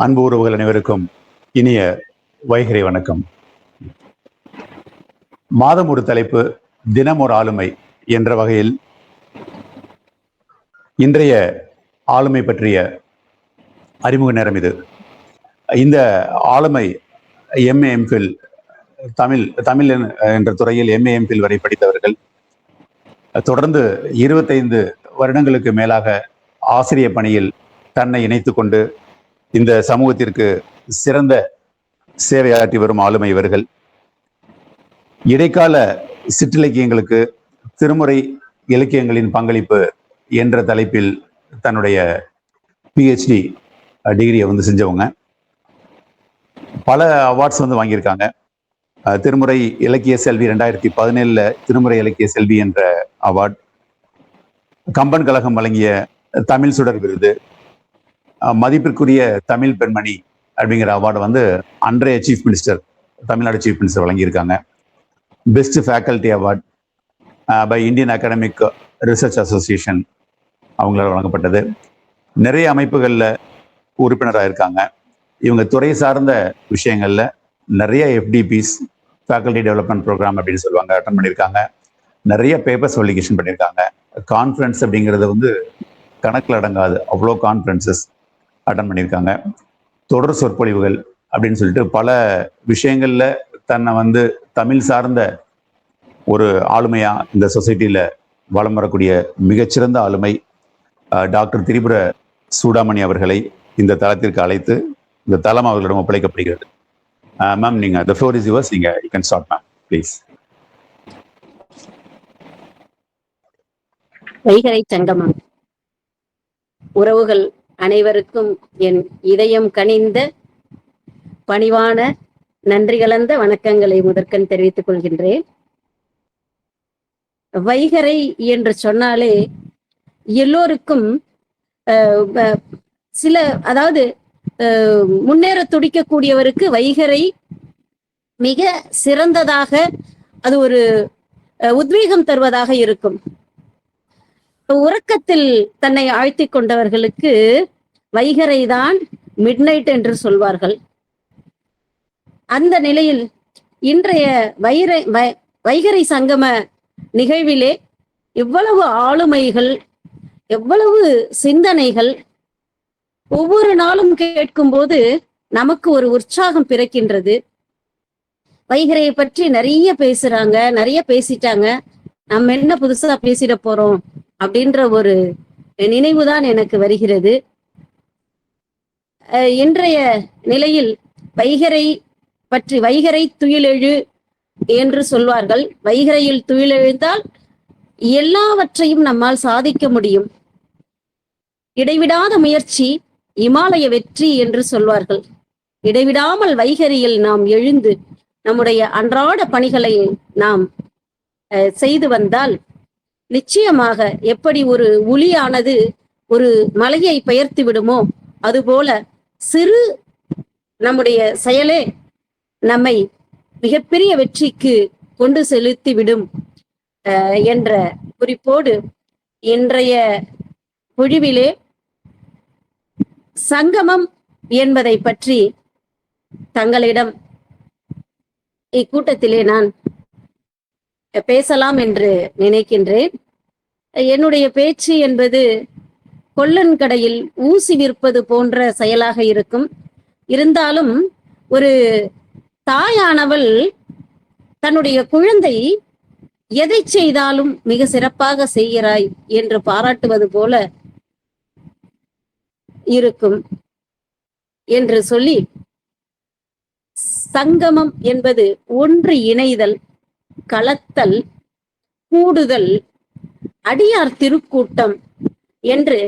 அன்பு உறவுகள் அனைவருக்கும் இனிய வைகறை வணக்கம். மாதம் ஒரு தலைப்பு, தினம் ஒரு ஆளுமை என்ற வகையில் இன்றைய ஆளுமை பற்றிய அறிமுக நேரம் இது. இந்த ஆளுமை எம்ஏ எம்ஃபில் தமிழ் என்ற துறையில் எம்ஏ எம்ஃபில் வரை படித்தவர்கள், தொடர்ந்து 25 வருடங்களுக்கு மேலாக ஆசிரிய பணியில் தன்னை இணைத்துக் கொண்டு இந்த சமூகத்திற்கு சிறந்த சேவையாற்றி வரும் ஆளுமை இவர்கள். இடைக்கால சிற்றிலக்கியங்களுக்கு திருமுறை இலக்கியங்களின் பங்களிப்பு என்ற தலைப்பில் தன்னுடைய பிஹெச்டி டிகிரியை செஞ்சவங்க. பல அவார்ட்ஸ் வாங்கியிருக்காங்க. திருமுறை இலக்கிய செல்வி 2017 திருமுறை இலக்கிய செல்வி என்ற அவார்ட், கம்பன் கழகம் வழங்கிய தமிழ் சுடர் விருது, மதிப்பிற்குரிய தமிழ் பெண்மணி அப்படிங்கிற அவார்டு அன்றைய chief minister, Tamil Nadu chief minister வழங்கியிருக்காங்க. Best faculty award by Indian academic research association அவங்களால வழங்கப்பட்டது. நிறைய அமைப்புகளில் உறுப்பினராக இருக்காங்க. இவங்க துறை சார்ந்த விஷயங்கள்ல நிறைய எஃப்டிபிஸ், ஃபேக்கல்டி டெவலப்மெண்ட் ப்ரோக்ராம் அப்படின்னு சொல்லுவாங்க, அட்டன் பண்ணியிருக்காங்க. நிறைய பேப்பர்ஸ் பப்ளிகேஷன் பண்ணியிருக்காங்க. கான்ஃபரன்ஸ் அப்படிங்கிறது கணக்கில் அடங்காது, அவ்வளோ கான்ஃபரன்சஸ் அட்டன் பண்ணியிருக்காங்க. தொடர் சொற்பொழிவுகள் அப்படின்னு சொல்லிட்டு பல விஷயங்கள்ல தன்னை தமிழ் சார்ந்த ஒரு ஆளுமையா இந்த சொசைட்டியில வலம் வரக்கூடிய மிகச்சிறந்த ஆளுமை டாக்டர் திரிபுர சூடாமணி அவர்களை இந்த தளத்திற்கு அழைத்து இந்த தளம் அவர்களிடம் ஒப்படைக்கப்படுகிறது. மேம், நீங்க the floor is yours. நீங்க you can start, ma'am, please. Vaigarai Sangamam உறவுகள் அனைவருக்கும் என் இதயம் கனிந்த பணிவான நன்றி கலந்த வணக்கங்களை முதற்கண் தெரிவித்துக் கொள்கின்றேன். வைகறை என்று சொன்னாலே எல்லோருக்கும் சில, அதாவது முன்னேற துடிக்கக்கூடியவருக்கு வைகறை மிக சிறந்ததாக, அது ஒரு உத்வேகம் தருவதாக இருக்கும். உறக்கத்தில் தன்னை ஆழ்த்தி கொண்டவர்களுக்கு வைகறை தான் மிட்நைட் என்று சொல்வார்கள். அந்த நிலையில் இன்றைய வைகறை சங்கம நிகழ்விலே எவ்வளவு ஆளுமைகள், எவ்வளவு சிந்தனைகள் ஒவ்வொரு நாளும் கேட்கும் போது நமக்கு ஒரு உற்சாகம் பிறக்கின்றது. வைகறையை பற்றி நிறைய பேசுறாங்க, நிறைய பேசிட்டாங்க, நம்ம என்ன புதுசா பேசிட போறோம் அப்படின்ற ஒரு நினைவுதான் எனக்கு வருகிறது. இன்றைய நிலையில் வைகறை பற்றி, வைகறை துயிலெழு என்று சொல்வார்கள். வைகறையில் துயிலெழுந்தால் எல்லாவற்றையும் நம்மால் சாதிக்க முடியும். இடைவிடாத முயற்சி இமாலய வெற்றி என்று சொல்வார்கள். இடைவிடாமல் வைகறையில் நாம் எழுந்து நம்முடைய அன்றாட பணிகளை நாம் செய்து வந்தால் நிச்சயமாக எப்படி ஒரு உளியானது ஒரு மலையை பெயர்த்து விடுமோ அதுபோல சிறு நம்முடைய செயலே நம்மை மிகப்பெரிய வெற்றிக்கு கொண்டு செலுத்தி விடும் என்ற குறிப்போடு இன்றைய பொழிவிலே சங்கமம் என்பதை பற்றி தங்களிடம் இக்கூட்டத்திலே நான் பேசலாம் என்று நினைக்கின்றேன். என்னுடைய பேச்சு என்பது கொல்லன் கடையில் ஊசி விற்பது போன்ற செயலாக இருக்கும். இருந்தாலும் ஒரு தாயானவள் தன்னுடைய குழந்தை எதை செய்தாலும் மிக சிறப்பாக செய்கிறாய் என்று பாராட்டுவது போல இருக்கும் என்று சொல்லி, சங்கமம் என்பது ஒன்று இணைதல், கலத்தல், கூடுதல், அடியார் திருக்கூட்டம் என்று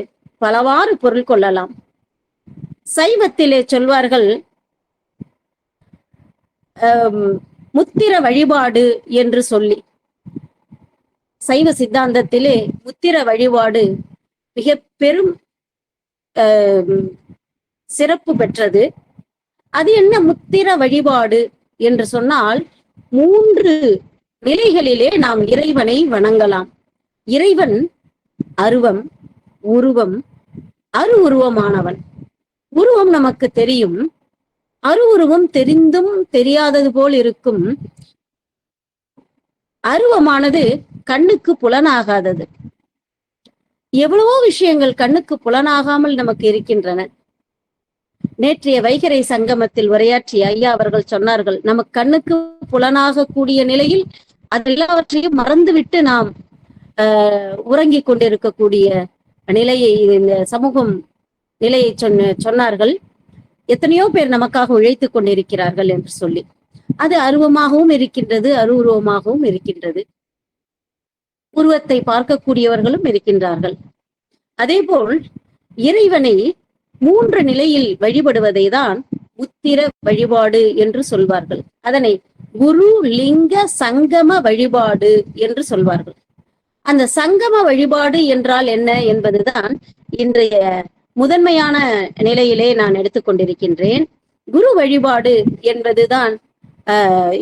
பலவாறு பொருள் கொள்ளலாம். சைவத்திலே சொல்வார்கள் முத்திர வழிபாடு என்று சொல்லி. சைவ சித்தாந்தத்திலே முத்திர வழிபாடு மிக பெரும் சிறப்பு பெற்றது. அது என்ன முத்திர வழிபாடு என்று சொன்னால், 3 நிலைகளிலே நாம் இறைவனை வணங்கலாம். இறைவன் அருவம், உருவம், அரு உருவமானவன். உருவ உருவம் நமக்கு தெரியும், அருவுருவம் தெரிந்தும் தெரியாதது போல் இருக்கும். அருவமானது கண்ணுக்கு புலனாகாதது. எவ்வளவோ விஷயங்கள் கண்ணுக்கு புலனாகாமல் நமக்கு இருக்கின்றன. நேற்றைய வைகறை சங்கமத்தில் உரையாற்றிய ஐயா அவர்கள் சொன்னார்கள், நமக்கு கண்ணுக்கு புலனாக கூடிய நிலையில் அது எல்லாவற்றையும் மறந்துவிட்டு நாம் உறங்கிக் கொண்டிருக்கக்கூடிய நிலையை இந்த சமூகம் நிலையை சொன்னார்கள். எத்தனையோ பேர் நமக்காக உழைத்துக் கொண்டிருக்கிறார்கள் என்று சொல்லி. அது அருவமாகவும் இருக்கின்றது, அருவுருவமாகவும் இருக்கின்றது. உருவத்தை பார்க்கக்கூடியவர்களும் இருக்கின்றார்கள். அதேபோல் இறைவனை 3 நிலையில் வழிபடுவதை தான் உத்திர வழிபாடு என்று சொல்வார்கள். அதனை குரு லிங்க சங்கம வழிபாடு என்று சொல்வார்கள். அந்த சங்கம வழிபாடு என்றால் என்ன என்பதுதான் இன்றைய முதன்மையான நிலையிலே நான் எடுத்துக்கொண்டிருக்கின்றேன். குரு வழிபாடு என்பதுதான்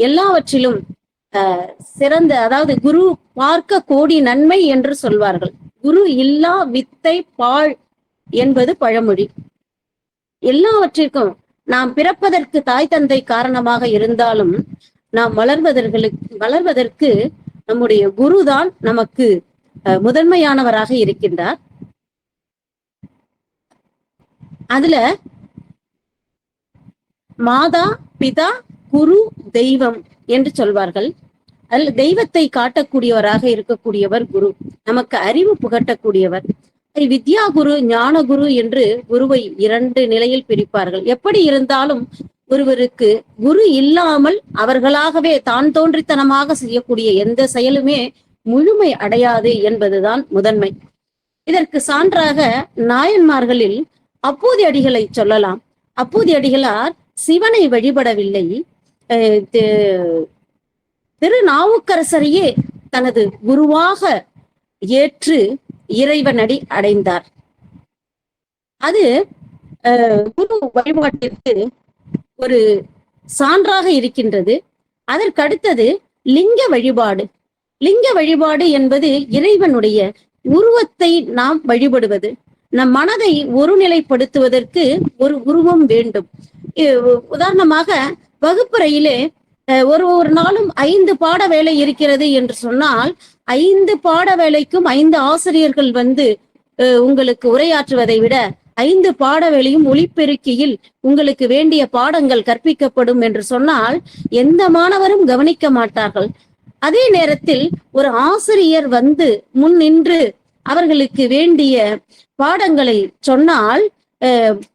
எல்லாவற்றிலும் சிறந்த, அதாவது குரு பார்க்க கோடி நன்மை என்று சொல்வார்கள். குரு இல்லா வித்தை பாழ் என்பது பழமொழி. எல்லாவற்றிற்கும் நாம் பிறப்பதற்கு தாய் தந்தை காரணமாக இருந்தாலும் நாம் வளர்வதற்கு நம்முடைய குருதான் நமக்கு முதன்மையானவராக இருக்கின்றார். அதுல மாதா பிதா குரு தெய்வம் என்று சொல்வார்கள். அதில் தெய்வத்தை காட்டக்கூடியவராக இருக்கக்கூடியவர் குரு, நமக்கு அறிவு புகட்டக்கூடியவர். வித்யா குரு, ஞான குரு என்று குருவை 2 நிலையில் பிரிப்பார்கள். எப்படி இருந்தாலும் ஒருவருக்கு குரு இல்லாமல் அவர்களாகவே தான் தோன்றித்தனமாக செய்யக்கூடிய எந்த செயலுமே முழுமை அடையாது என்பதுதான் முதன்மை. இதற்கு சான்றாக நாயன்மார்களில் அப்பூதி அடிகளை சொல்லலாம். அப்பூதி அடிகளார் சிவனை வழிபடவில்லை, திருநாவுக்கரசரையே தனது குருவாக ஏற்று இறைவனடி அடைந்தார். அது குரு வழிபாட்டிற்கு ஒரு சான்றாக இருக்கின்றது. அதற்கடுத்தது லிங்க வழிபாடு. லிங்க வழிபாடு என்பது இறைவனுடைய உருவத்தை நாம் வழிபடுவது. நம் மனதை ஒருநிலைப்படுத்துவதற்கு ஒரு உருவம் வேண்டும். உதாரணமாக வகுப்பறையிலே ஒரு நாளும் 5 பாட வேலை இருக்கிறது என்று சொன்னால் 5 பாட வேலைக்கும் 5 ஆசிரியர்கள் வந்து உங்களுக்கு உரையாற்றுவதை விட 5 பாட வேலையும் ஒளிப்பெருக்கியில் உங்களுக்கு வேண்டிய பாடங்கள் கற்பிக்கப்படும் என்று சொன்னால் எந்த மாணவரும் கவனிக்க மாட்டார்கள். அதே நேரத்தில் ஒரு ஆசிரியர் வந்து முன் நின்று அவர்களுக்கு வேண்டிய பாடங்களை சொன்னால்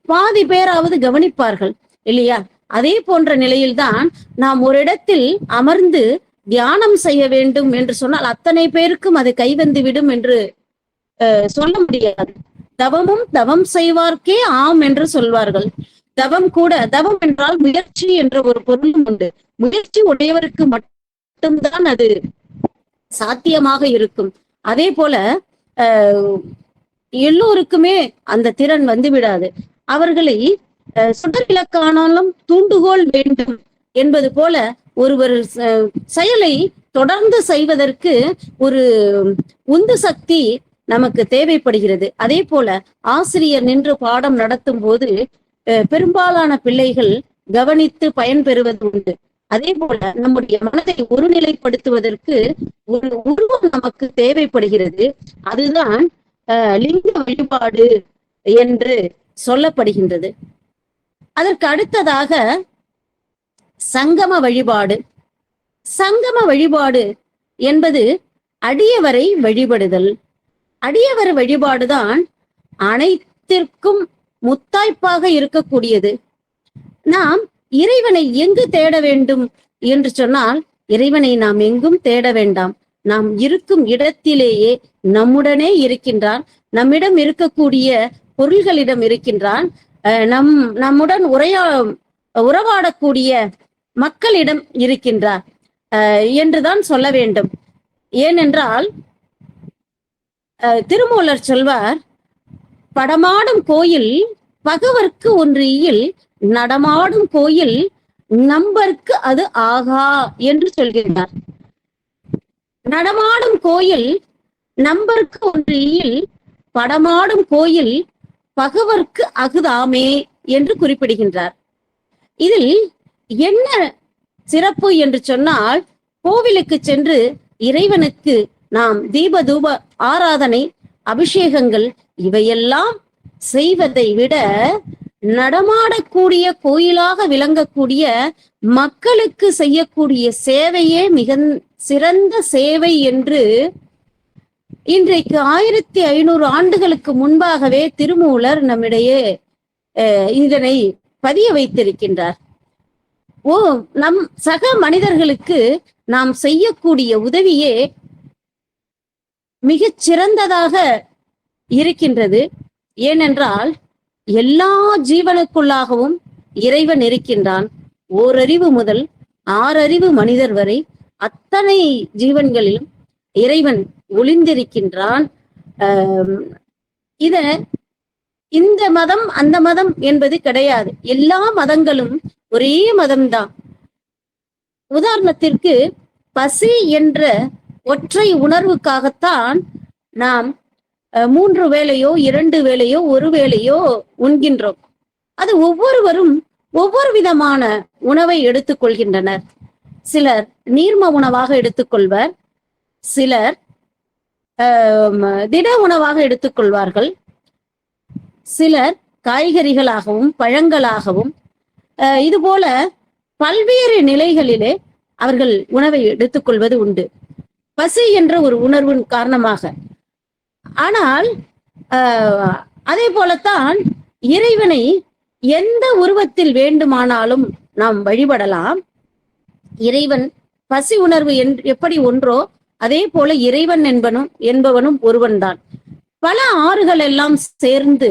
பாதி பேராவது கவனிப்பார்கள் இல்லையா? அதே போன்ற நிலையில்தான் நாம் ஒரு இடத்தில் அமர்ந்து தியானம் செய்ய வேண்டும் என்று சொன்னால் அத்தனை பேருக்கும் அது கைவந்து விடும் என்று சொல்ல முடியாது. தவமும் தவம் செய்வார்க்கே ஆம் என்று சொல்வார்கள். தவம் கூட, தவம் என்றால் முயற்சி என்ற ஒரு பொருளும் உண்டு. முயற்சி உடையவருக்கு மட்டும்தான் அது சாத்தியமாக இருக்கும். அதே போல எல்லோருக்குமே அந்த திறன் வந்து விடாது. அவர்களை சுடர் விளக்கானாலும் தூண்டுகோல் வேண்டும் என்பது போல ஒருவர் செயலை தொடர்ந்து செய்வதற்கு ஒரு உந்து சக்தி நமக்கு தேவைப்படுகிறது. அதே போல ஆசிரியர் நின்று பாடம் நடத்தும் போது பெரும்பாலான பிள்ளைகள் கவனித்து பயன்பெறுவது உண்டு. அதே போல நம்முடைய மனதை ஒருநிலைப்படுத்துவதற்கு ஒரு உருவம் நமக்கு தேவைப்படுகிறது. அதுதான் லிங்க வழிபாடு என்று சொல்லப்படுகின்றது. அதற்கு அடுத்ததாக சங்கம வழிபாடு. சங்கம வழிபாடு என்பது அடியவரை வழிபடுதல். அடியவர் வழிபாடுதான் அனைத்திற்கும் முத்தாய்ப்பாக இருக்கக்கூடியது. நாம் இறைவனை எங்கு தேட வேண்டும் என்று சொன்னால் இறைவனை நாம் எங்கும் தேட வேண்டாம். நாம் இருக்கும் இடத்திலேயே நம்முடனே இருக்கின்றான். நம்மிடம் இருக்கக்கூடிய பொருள்களிடம் இருக்கின்றான். நம்முடன் உறவாடக்கூடிய மக்களிடம் இருக்கின்றார் என்றுதான் சொல்ல வேண்டும். ஏனென்றால் திருமூலர் சொல்வார், படமாடும் கோயில் பகவர்க்கு ஒன்றியில், நடமாடும் கோயில் நம்பர்க்கு அது ஆகா என்று சொல்கிறார். நடமாடும் கோயில் நம்பர்க்கு ஒன்றியில், படமாடும் கோயில் பகவர்க்கு அகுதாமே என்று குறிப்பிடுகின்றார். இதில் என்ன சிறப்பு என்று சொன்னால், கோவிலுக்கு சென்று இறைவனுக்கு நாம் தீப தூப ஆராதனை, அபிஷேகங்கள் இவையெல்லாம் செய்வதை விட நடமாடக்கூடிய கோயிலாக விளங்கக்கூடிய மக்களுக்கு செய்யக்கூடிய சேவையே மிக சிறந்த சேவை என்று இன்றைக்கு 1500 ஆண்டுகளுக்கு முன்பாகவே திருமூலர் நம்மிடையே இதனை பதிய வைத்திருக்கின்றார். நம் சக மனிதர்களுக்கு நாம் செய்யக்கூடிய உதவியே மிகச் சிறந்ததாக இருக்கின்றது. ஏனென்றால் எல்லா ஜீவனுக்குள்ளாகவும் இறைவன் இருக்கின்றான். ஓரறிவு முதல் 6 அறிவு மனிதர் வரை அத்தனை ஜீவன்களிலும் இறைவன் ஒளிந்திருக்கின்றான். இந்த மதம் அந்த மதம் என்பது கிடையாது. எல்லா மதங்களும் ஒரே மதம்தான். உதாரணத்திற்கு பசி என்ற ஒற்றை உணர்வுக்காகத்தான் நாம் 3 வேளையோ 2 வேளையோ 1 வேளையோ உண்கின்றோம். அது ஒவ்வொருவரும் ஒவ்வொரு விதமான உணவை எடுத்துக்கொள்கின்றனர். சிலர் நீர்ம உணவாக எடுத்துக்கொள்வர், சிலர் திட உணவாக எடுத்துக்கொள்வார்கள், சிலர் காய்கறிகளாகவும் பழங்களாகவும் இதுபோல பல்வேறு நிலைகளிலே அவர்கள் உணவை எடுத்துக்கொள்வது உண்டு, பசி என்ற ஒரு உணர்வின் காரணமாக. ஆனால் அதே போலத்தான் இறைவனை எந்த உருவத்தில் வேண்டுமானாலும் நாம் வழிபடலாம். இறைவன் பசி உணர்வு எப்படி ஒன்றோ அதே போல இறைவன் என்பவனும் ஒருவன்தான். பல ஆறுகள் எல்லாம் சேர்ந்து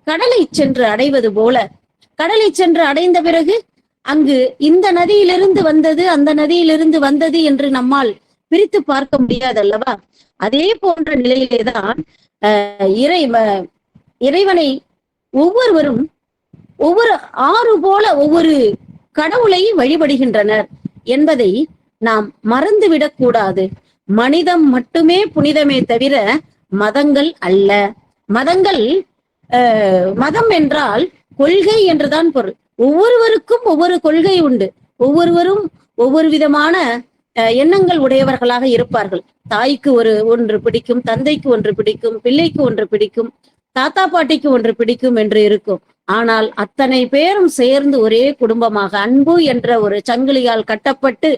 கடலை சென்று அடைவது போல, கடலை சென்று அடைந்த பிறகு அங்கு இந்த நதியிலிருந்து வந்தது அந்த நதியிலிருந்து வந்தது என்று நம்மால் பிரித்து பார்க்க முடியாது அல்லவா? அதே போன்ற நிலையிலேதான் இறைவனை ஒவ்வொருவரும் ஒவ்வொரு ஆறு போல ஒவ்வொரு கடவுளை வழிபடுகின்றனர் என்பதை நாம் மறந்துவிடக் கூடாது. மனிதம் மட்டுமே புனிதமே தவிர மதங்கள் அல்ல. மதம் என்றால் கொள்கை என்றுதான் பொருள். ஒவ்வொருவருக்கும் ஒவ்வொரு கொள்கை உண்டு. ஒவ்வொருவரும் ஒவ்வொரு விதமான எண்ணங்கள் உடையவர்களாக இருப்பார்கள். தாய்க்கு ஒன்று பிடிக்கும், தந்தைக்கு ஒன்று பிடிக்கும், பிள்ளைக்கு ஒன்று பிடிக்கும், தாத்தா பாட்டிக்கு ஒன்று பிடிக்கும் என்று இருக்கும். ஆனால் அத்தனை பேரும் சேர்ந்து ஒரே குடும்பமாக அன்பு என்ற ஒரு சங்கிலியால் கட்டப்பட்டு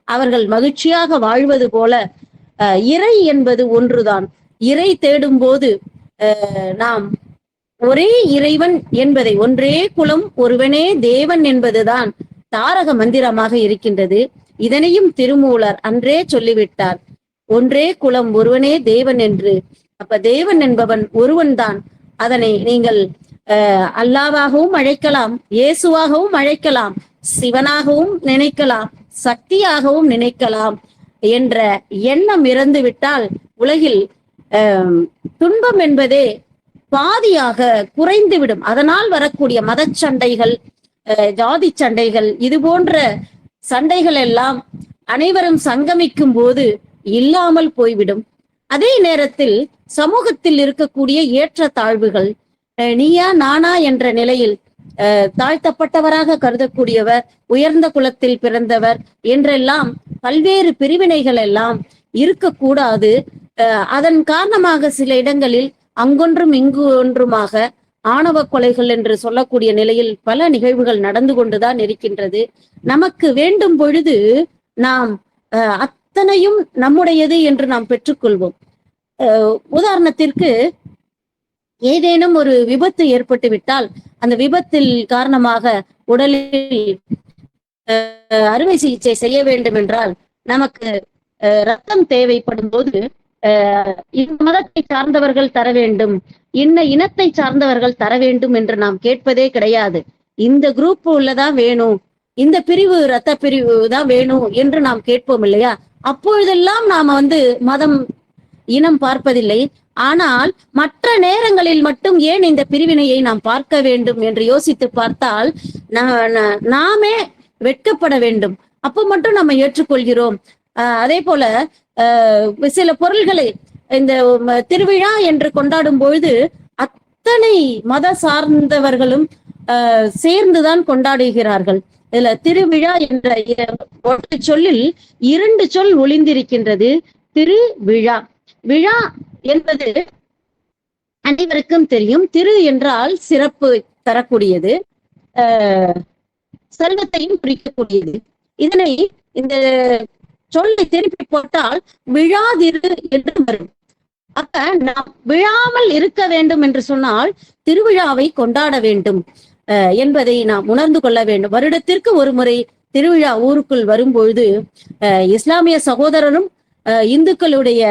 அவர்கள் மகிழ்ச்சியாக வாழ்வது போல இறை என்பது ஒன்றுதான். இறை தேடும் போது நாம் ஒரே இறைவன் என்பதை, ஒன்றே குலம் ஒருவனே தேவன் என்பதுதான் தாரக மந்திரமாக இருக்கின்றது. இதனையும் திருமூலர் அன்றே சொல்லிவிட்டார், ஒன்றே குலம் ஒருவனே தேவன் என்று. அப்ப தேவன் என்பவன் ஒருவன் தான். அதனை நீங்கள் அல்லாவாகவும் அழைக்கலாம், இயேசுவாகவும் அழைக்கலாம், சிவனாகவும் நினைக்கலாம், சக்தியாகவும் நினைக்கலாம் என்ற எண்ணம் இறந்து விட்டால் உலகில் துன்பம் என்பதே பாதியாக குறைந்துவிடும். அதனால் வரக்கூடிய மத சண்டைகள், ஜாதி சண்டைகள், இது போன்ற சண்டைகள் எல்லாம் அனைவரும் சங்கமிக்கும் போது இல்லாமல் போய்விடும். அதே நேரத்தில் சமூகத்தில் இருக்கக்கூடிய ஏற்ற தாழ்வுகள், நீயா நானா என்ற நிலையில் தாழ்த்தப்பட்டவராக கருதக்கூடியவர், உயர்ந்த குலத்தில் பிறந்தவர் என்றெல்லாம் பல்வேறு பிரிவினைகள் எல்லாம் இருக்கக்கூடாது. அதன் காரணமாக சில இடங்களில் அங்கொன்றும் இங்கு ஒன்றுமாக ஆணவ கொலைகள் என்று சொல்லக்கூடிய நிலையில் பல நிகழ்வுகள் நடந்து கொண்டுதான் இருக்கின்றது. நமக்கு வேண்டும் பொழுது நாம் அத்தனையும் நம்முடையது என்று நாம் பெற்றுக்கொள்வோம். உதாரணத்திற்கு ஏதேனும் ஒரு விபத்து ஏற்பட்டு விட்டால் அந்த விபத்தில் காரணமாக உடலில் அறுவை சிகிச்சை செய்ய வேண்டும் என்றால் நமக்கு ரத்தம் தேவைப்படும் போது இந்த மதத்தை சார்ந்தவர்கள் தர வேண்டும், இன்ன இனத்தை சார்ந்தவர்கள் தர வேண்டும் என்று நாம் கேட்பதே கிடையாது. இந்த குரூப் உள்ளதான் வேணும், இந்த பிரிவு ரத்த பிரிவு தான் வேணும் என்று நாம் கேட்போம் இல்லையா? அப்பொழுதெல்லாம் நாம மதம் இனம் பார்ப்பதில்லை. ஆனால் மற்ற நேரங்களில் மட்டும் ஏன் இந்த பிரிவினையை நாம் பார்க்க வேண்டும் என்று யோசித்து பார்த்தால் நாமே வெட்கப்பட வேண்டும். அப்போ மட்டும் நம்ம ஏற்றுக்கொள்கிறோம். அதே போல சில பொருள்களை இந்த திருவிழா என்று கொண்டாடும் பொழுது அத்தனை மத சார்ந்தவர்களும் சேர்ந்துதான் கொண்டாடுகிறார்கள். இதுல திருவிழா என்ற ஒரு சொல்லில் 2 சொல் ஒளிந்திருக்கின்றது. திருவிழா. விழா என்பது அனைவருக்கும் தெரியும். திரு என்றால் சிறப்பு தரக்கூடியது, செல்வத்தையும் குறிக்கக்கூடியது. இதனை இந்த சொல்லை திருப்பி போட்டால் விழாதிரு என்று வரும். அப்ப நாம் விழாமல் இருக்க வேண்டும் என்று சொன்னால் திருவிழாவை கொண்டாட வேண்டும் என்பதை நாம் உணர்ந்து கொள்ள வேண்டும். வருடத்திற்கு ஒரு முறை திருவிழா ஊருக்குள் வரும்பொழுது இஸ்லாமிய சகோதரரும் இந்துக்களுடைய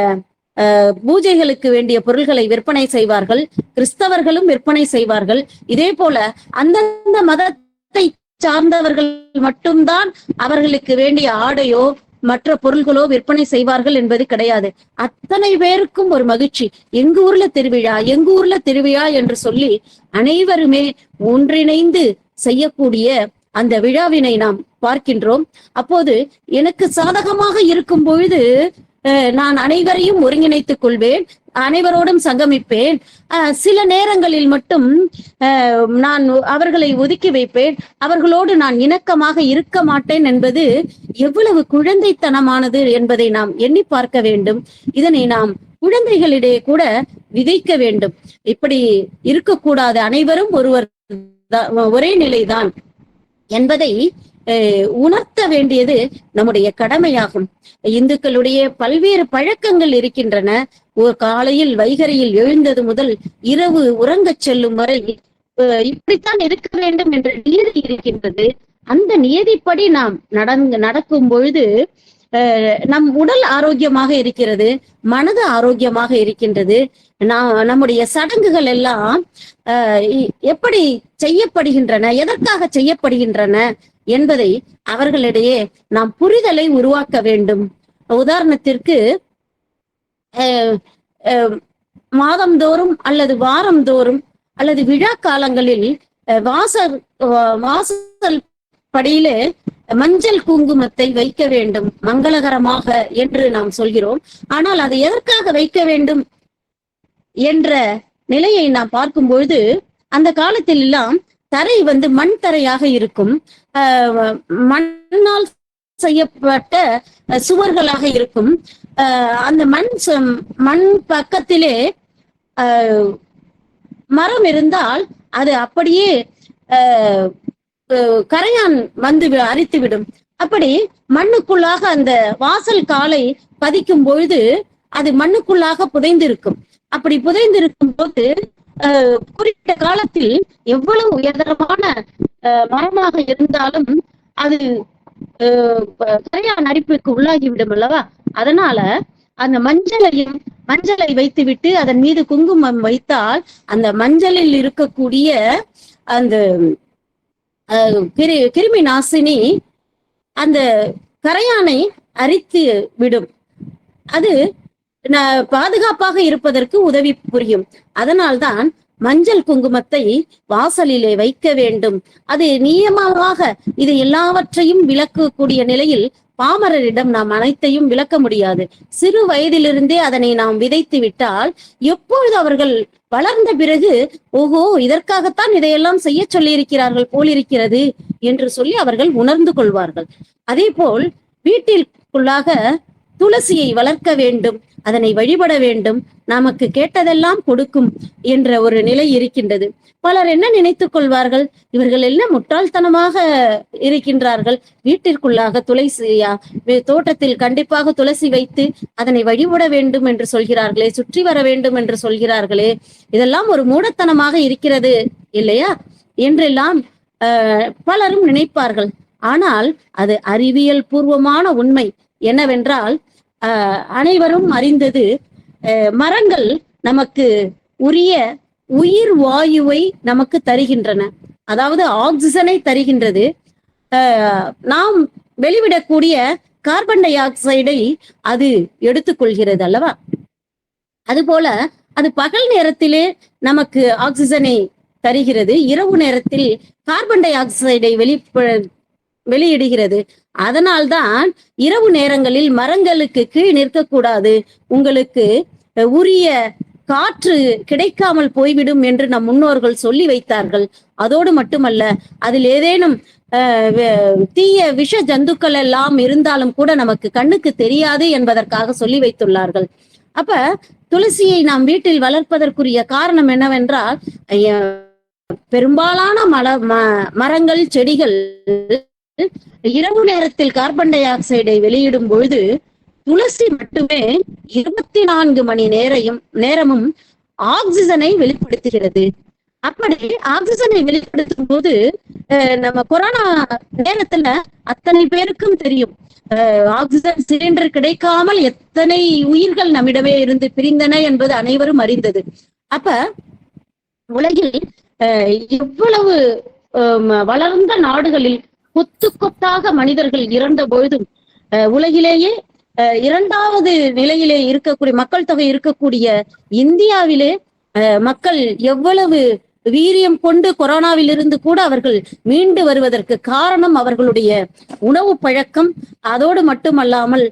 பூஜைகளுக்கு வேண்டிய பொருள்களை விற்பனை செய்வார்கள், கிறிஸ்தவர்களும் விற்பனை செய்வார்கள். இதே போல அந்தந்த மதத்தை சார்ந்தவர்கள் மட்டும்தான் அவர்களுக்கு வேண்டிய ஆடையோ மற்ற பொருள்களோ விற்பனை செய்வார்கள் என்பது கிடையாது. அத்தனை பேருக்கும் ஒரு மகிழ்ச்சி, எங்க ஊர்ல திருவிழா, எங்க ஊர்ல திருவிழா என்று சொல்லி அனைவருமே ஒன்றிணைந்து செய்யக்கூடிய அந்த விழாவினை நாம் பார்க்கின்றோம். அப்போது எனக்கு சாதகமாக இருக்கும் பொழுது நான் அனைவரையும் ஒருங்கிணைத்துக் கொள்வேன், அனைவரோடும் சங்கமிப்பேன். சில நேரங்களில் மட்டும் நான் அவர்களை ஒதுக்கி வைப்பேன், அவர்களோடு நான் இணக்கமாக இருக்க மாட்டேன் என்பது எவ்வளவு குழந்தைத்தனமானது என்பதை நாம் எண்ணி பார்க்க வேண்டும். இதனை நாம் குழந்தைகளிடையே கூட விதைக்க வேண்டும். இப்படி இருக்கக்கூடாது, அனைவரும் ஒரே நிலைதான் என்பதை உணர்த்த வேண்டியது நம்முடைய கடமையாகும். இந்துக்களுடைய பல்வேறு பழக்கங்கள் இருக்கின்றன. ஒரு காலையில் வைகரையில் எழுந்தது முதல் இரவு உறங்கச் செல்லும் வரை இப்படித்தான் இருக்க வேண்டும் என்ற நியதி இருக்கின்றது. அந்த நியதிப்படி நாம் நடக்கும் பொழுது நம் உடல் ஆரோக்கியமாக இருக்கிறது, மனது ஆரோக்கியமாக இருக்கின்றது. நம்முடைய சடங்குகள் எல்லாம் எப்படி செய்யப்படுகின்றன, எதற்காக செய்யப்படுகின்றன என்பதை அவர்களிடையே நாம் புரிதலை உருவாக்க வேண்டும். உதாரணத்திற்கு மாதந்தோறும் அல்லது வாரந்தோறும் அல்லது விழா காலங்களில் வாசல் படியிலே மஞ்சள் குங்குமத்தை வைக்க வேண்டும் மங்களகரமாக என்று நாம் சொல்கிறோம். ஆனால் அதை எதற்காக வைக்க வேண்டும் என்ற நிலையை நாம் பார்க்கும் பொழுது அந்த காலத்தில் எல்லாம் தரை மண் தரையாக இருக்கும், மண்ணால் செய்யப்பட்ட சுவர்களாக இருக்கும். அந்த மண் பக்கத்திலே மரம் இருந்தால் அது அப்படியே கரையான் அரித்துவிடும். அப்படி மண்ணுக்குள்ளாக அந்த வாசல் காலை பதிக்கும் பொழுது அது மண்ணுக்குள்ளாக புதைந்திருக்கும். அப்படி புதைந்திருக்கும் போது குறிப்பிட்ட காலத்தில் எவ்வளவு உயர்தரமான மரமாக இருந்தாலும் அது கரையான் அரிப்புக்கு உள்ளாகிவிடும் அல்லவா? அதனால அந்த மஞ்சளை வைத்துவிட்டு அதன் மீது குங்குமம் வைத்தால் அந்த மஞ்சளில் இருக்கக்கூடிய அந்த கிருமி நாசினி அந்த கரையானை அரித்து விடும். அது பாதுகாப்பாக இருப்பதற்கு உதவி புரியும். அதனால்தான் மஞ்சள் குங்குமத்தை வாசலிலே வைக்க வேண்டும். அது நியமமாக இது எல்லாவற்றையும் விளக்கக்கூடிய நிலையில் பாமரரிடம் நாம் அனைத்தையும் விளக்க முடியாது. சிறு வயதிலிருந்தே அதனை நாம் விதைத்து விட்டால் எப்பொழுது அவர்கள் வளர்ந்த பிறகு ஓஹோ இதற்காகத்தான் இதையெல்லாம் செய்ய சொல்லி இருக்கிறார்கள் போலிருக்கிறது என்று சொல்லி அவர்கள் உணர்ந்து கொள்வார்கள். அதே போல் வீட்டிற்குள்ளாக துளசியை வளர்க்க வேண்டும், அதனை வழிபட வேண்டும், நமக்கு கேட்டதெல்லாம் கொடுக்கும் என்ற ஒரு நிலை இருக்கின்றது. பலர் என்ன நினைத்துக் கொள்வார்கள், இவர்கள் எல்லாம் முட்டாள்தனமாக இருக்கின்றார்கள், வீட்டிற்குள்ளாக துளசியா, தோட்டத்தில் கண்டிப்பாக துளசி வைத்து அதனை வழிபட வேண்டும் என்று சொல்கிறார்களே, சுற்றி வர வேண்டும் என்று சொல்கிறார்களே, இதெல்லாம் ஒரு மூடத்தனமாக இருக்கிறது இல்லையா என்றெல்லாம் பலரும் நினைப்பார்கள். ஆனால் அது அறிவியல் பூர்வமான உண்மை என்னவென்றால் அனைவரும் அறிந்தது, மரங்கள் நமக்கு உரிய உயிர் வாயுவை நமக்கு தருகின்றன, அதாவது ஆக்சிஜனை தருகின்றது. நாம் வெளிவிடக்கூடிய கார்பன் டை ஆக்சைடை அது எடுத்துக்கொள்கிறது அல்லவா? அதுபோல அது பகல் நேரத்திலே நமக்கு ஆக்சிஜனை தருகிறது, இரவு நேரத்தில் கார்பன் டை ஆக்சைடை வெளியிடுகிறது. அதனால்தான் இரவு நேரங்களில் மரங்களுக்கு கீழ் நிற்கக்கூடாது, உங்களுக்கு உரிய காற்று கிடைக்காமல் போய்விடும் என்று நம் முன்னோர்கள் சொல்லி வைத்தார்கள். அதோடு மட்டுமல்ல, அதில் ஏதேனும் தீய விஷ ஜந்துக்கள் எல்லாம் இருந்தாலும் கூட நமக்கு கண்ணுக்கு தெரியாது என்பதற்காக சொல்லி வைத்துள்ளார்கள். அப்ப துளசியை நாம் வீட்டில் வளர்ப்பதற்குரிய காரணம் என்னவென்றால், பெரும்பாலான மரங்கள் செடிகள் இரவு நேரத்தில் கார்பன் டை ஆக்சைடை வெளியிடும் பொழுது துளசி மட்டுமே 24 மணி நேரமும் ஆக்சிஜனை வெளிப்படுத்துகிறது. அப்படி ஆக்சிஜனை வெளிப்படுத்தும் போது நம்ம கொரோனா நேரத்துல அத்தனை பேருக்கும் தெரியும், ஆக்சிஜன் சிலிண்டர் கிடைக்காமல் எத்தனை உயிர்கள் நம்மிடமே இருந்து பிரிந்தன என்பது அனைவரும் அறிந்தது. அப்ப உலகில் எவ்வளவு வளர்ந்த நாடுகளில் கொத்து கொத்தாக மனிதர்கள் இறந்த பொழுதும் உலகிலேயே 2வது நிலையிலே இருக்கக்கூடிய மக்கள் தொகை இருக்கக்கூடிய இந்தியாவிலே மக்கள் எவ்வளவு வீரியம் கொண்டு கொரோனாவில் இருந்து கூட அவர்கள் மீண்டு வருவதற்கு காரணம் அவர்களுடைய உணவு பழக்கம். அதோடு மட்டுமல்லாமல்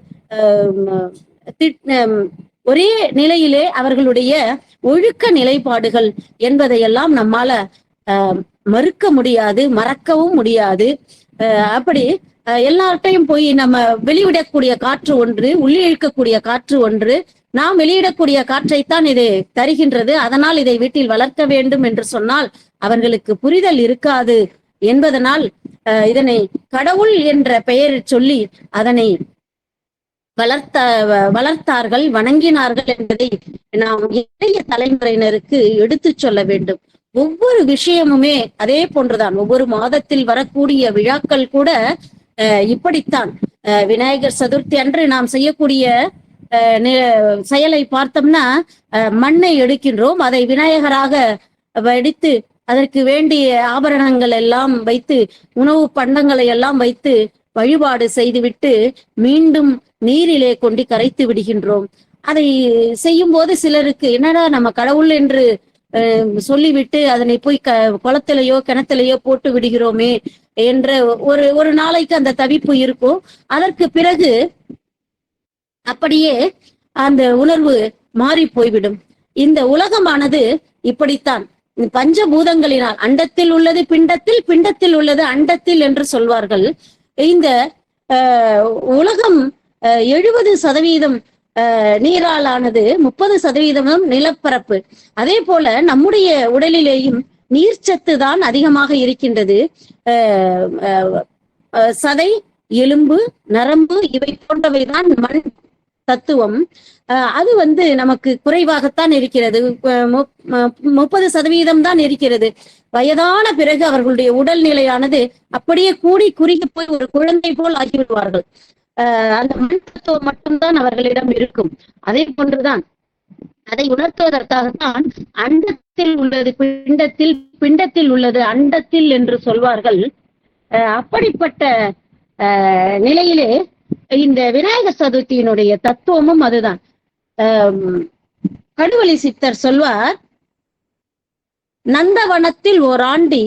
ஒரே நிலையிலே அவர்களுடைய ஒழுக்க நிலைப்பாடுகள் என்பதையெல்லாம் நம்மால மறுக்க முடியாது, மறக்கவும் முடியாது. அப்படி எல்லார்ட்டையும் போய் நம்ம வெளியிடக்கூடிய காற்று ஒன்று, உள்ளிழுக்கக்கூடிய காற்று ஒன்று, நாம் வெளியிடக்கூடிய காற்றைத்தான் இது தருகின்றது. அதனால் இதை வீட்டில் வளர்க்க வேண்டும் என்று சொன்னால் அவர்களுக்கு புரிதல் இருக்காது என்பதனால் இதனை கடவுள் என்ற பெயர் சொல்லி அதனை வளர்த்தார்கள், வணங்கினார்கள் என்பதை நாம் இளைய தலைமுறையினருக்கு எடுத்து சொல்ல வேண்டும். ஒவ்வொரு விஷயமுமே அதே போன்றுதான். ஒவ்வொரு மாதத்தில் வரக்கூடிய விழாக்கள் கூட இப்படித்தான். விநாயகர் சதுர்த்தி அன்று நாம் செய்யக்கூடிய செயலை பார்த்தோம்னா, மண்ணை எடுக்கின்றோம், அதை விநாயகராக வடித்து அதற்கு வேண்டிய ஆபரணங்கள் எல்லாம் வைத்து உணவு பண்டங்களை எல்லாம் வைத்து வழிபாடு செய்துவிட்டு மீண்டும் நீரிலே கொண்டு கரைத்து விடுகின்றோம். அதை செய்யும் போது சிலருக்கு என்னடா நம்ம கடவுள் என்று சொல்லிவிட்டு அதனை போய் குளத்திலேயோ கிணத்திலேயோ போட்டு விடுகிறோமே என்ற ஒரு நாளைக்கு அந்த தவிப்பு இருக்கும். அதற்கு பிறகு அப்படியே அந்த உணர்வு மாறி போய்விடும். இந்த உலகமானது இப்படித்தான், பஞ்சபூதங்களினால், அண்டத்தில் உள்ளது பிண்டத்தில், பிண்டத்தில் உள்ளது அண்டத்தில் என்று சொல்வார்கள். இந்த உலகம் 70% நீராலானது, 30% நிலப்பரப்பு. அதே போல நம்முடைய உடலிலேயும் நீர்ச்சத்து தான் அதிகமாக இருக்கின்றது. சதை, எலும்பு, நரம்பு இவை போன்றவைதான் மண் தத்துவம். அது நமக்கு குறைவாகத்தான் இருக்கிறது. 30% தான் இருக்கிறது. வயதான பிறகு அவர்களுடைய உடல்நிலையானது அப்படியே கூடி குறுகி போய் ஒரு குழந்தை போல் ஆகிவிடுவார்கள். அந்த மண் தத்துவம் மட்டும்தான் அவர்களிடம் இருக்கும். அதே போன்றுதான் அதை உணர்த்துவதற்காகத்தான் அண்டத்தில் உள்ளது பிண்டத்தில், பிண்டத்தில் உள்ளது அண்டத்தில் என்று சொல்வார்கள். அப்படிப்பட்ட நிலையிலே இந்த விநாயகர் சதுர்த்தியினுடைய தத்துவமும் அதுதான். கடுவெளி சித்தர் சொல்வார், நந்தவனத்தில் ஓராண்டி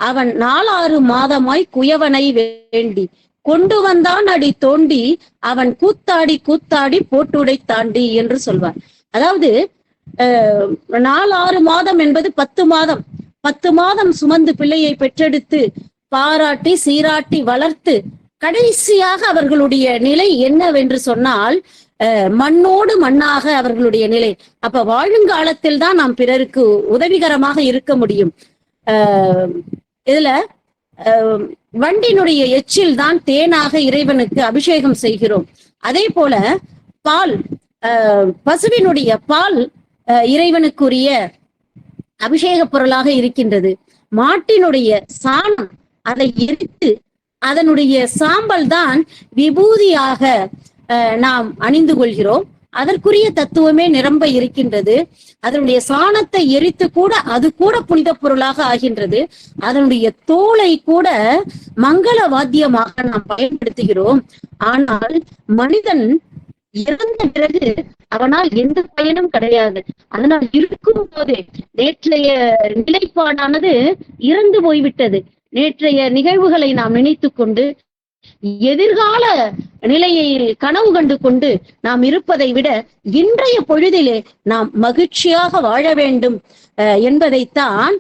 அவன் 4-6 மாதமாய் குயவனை வேண்டி கொண்டு வந்தான் அடி தோண்டி அவன் கூத்தாடி கூத்தாடி போட்டுடை தாண்டி என்று சொல்வார். அதாவது 4-6 மாதம் என்பது 10 மாதம். 10 மாதம் சுமந்து பிள்ளையை பெற்றெடுத்து பாராட்டி சீராட்டி வளர்த்து கடைசியாக அவர்களுடைய நிலை என்னவென்று சொன்னால் மண்ணோடு மண்ணாக அவர்களுடைய நிலை. அப்ப வாழுங்காலத்தில் தான் நாம் பிறருக்கு உதவிகரமாக இருக்க முடியும். இதுல வண்டினுடைய எச்சில் தான் தேனாக இறைவனுக்கு அபிஷேகம் செய்கிறோம். அதே போல பால், பசுவினுடைய பால் இறைவனுக்குரிய அபிஷேக பொருளாக இருக்கின்றது. மாட்டினுடைய சாணம், அதை எரித்து அதனுடைய சாம்பல் தான் விபூதியாக நாம் அணிந்து கொள்கிறோம். அதற்குரிய தத்துவமே நிரம்ப இருக்கின்றது. அதனுடைய சாணத்தை எரித்து கூட அது கூட புனித பொருளாக ஆகின்றது. அதனுடைய தோலை கூட மங்கள வாத்தியமாக நாம் பயன்படுத்துகிறோம். ஆனால் மனிதன் இறந்த பிறகு அவனால் எந்த பயனும் கிடையாது. அதனால் இருக்கும் போதே நேற்றைய நிலைப்பாடானது இறந்து போய்விட்டது. நேற்றைய நிகழ்வுகளை நாம் நினைத்து கொண்டு எதிர்கால நிலையை கனவு கண்டு கொண்டு நாம் இருப்பதை விட இன்றைய பொழுதிலே நாம் மகிழ்ச்சியாக வாழ வேண்டும் என்பதைத்தான்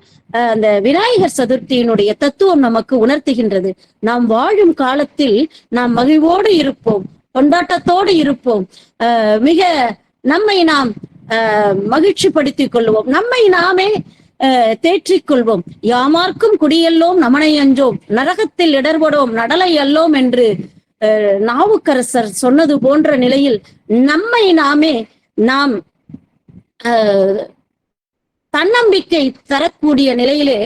அந்த விநாயகர் சதுர்த்தியினுடைய தத்துவம் நமக்கு உணர்த்துகின்றது. நாம் வாழும் காலத்தில் நாம் மகிழ்வோடு இருப்போம், கொண்டாட்டத்தோடு இருப்போம், மிக நம்மை நாம் மகிழ்ச்சிப்படுத்திக் கொள்வோம், நம்மை நாமே தேற்றிக் கொள்வோம். யாமார்க்கும் குடியல்லோம் நமனை அஞ்சோம், நரகத்தில் இடர்படோம் நடலை அல்லோம் என்று நாவுக்கரசர் சொன்னது போன்ற நிலையில் நம்மை நாமே நாம் தன்னம்பிக்கை தரக்கூடிய நிலையிலே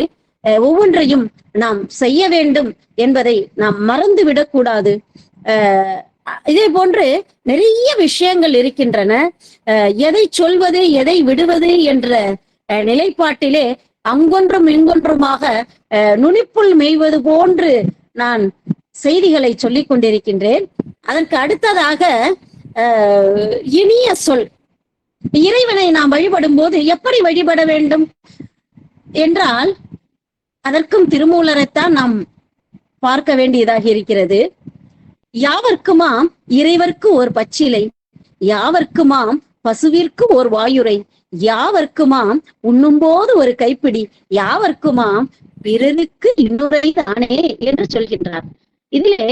ஒவ்வொன்றையும் நாம் செய்ய வேண்டும் என்பதை நாம் மறந்துவிடக் கூடாது. இதே போன்று நிறைய விஷயங்கள் இருக்கின்றன. எதை சொல்வது எதை விடுவது என்ற நிலைப்பாட்டிலே அங்கொன்றும் இங்கொன்றுமாக நுனிப்புள் மேய்வது போன்று நான் செய்திகளை சொல்லிக் கொண்டிருக்கின்றேன். அதற்கு அடுத்ததாக இனிய சொல். இறைவனை நாம் வழிபடும் போது எப்படி வழிபட வேண்டும் என்றால் அதற்கும் திருமூலரைத்தான் நாம் பார்க்க வேண்டியதாக இருக்கிறது. யாவர்க்குமாம் இறைவர்க்கு ஓர் பச்சிலை, யாவர்க்குமாம் பசுவிற்கு ஓர் வாயுரை, யாவர்க்குமாம் உண்ணும் போது ஒரு கைப்பிடி, யாவர்க்குமாம் பிறருக்கு இன்னொரை தானே என்று சொல்கின்றார். இதிலே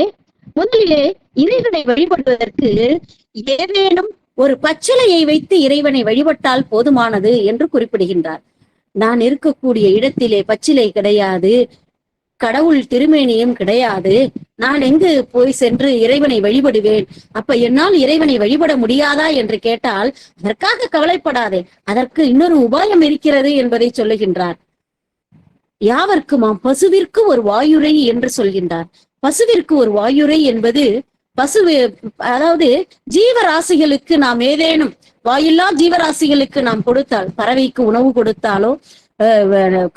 முதலிலே இறைவனை வழிபடுவதற்கு ஏதேனும் ஒரு பச்சிலையை வைத்து இறைவனை வழிபட்டால் போதுமானது என்று குறிப்பிடுகின்றார். நான் இருக்கக்கூடிய இடத்திலே பச்சிலை கிடையாது, கடவுள் திருமேனியும் கிடையாது, நான் எங்கு போய் சென்று இறைவனை வழிபடுவேன், அப்ப என்னால் இறைவனை வழிபட முடியாதா என்று கேட்டால் அதற்காக கவலைப்படாதே, அதற்கு இன்னொரு உபாயம் இருக்கிறது என்பதை சொல்லுகின்றார். யாவர்க்குமாம் பசுவிற்கு ஒரு வாயுரை என்று சொல்கின்றார். பசுவிற்கு ஒரு வாயுரை என்பது அதாவது ஜீவராசிகளுக்கு நாம் ஏதேனும் வாயில்லா ஜீவராசிகளுக்கு நாம் கொடுத்தால், பறவைக்கு உணவு கொடுத்தாலோ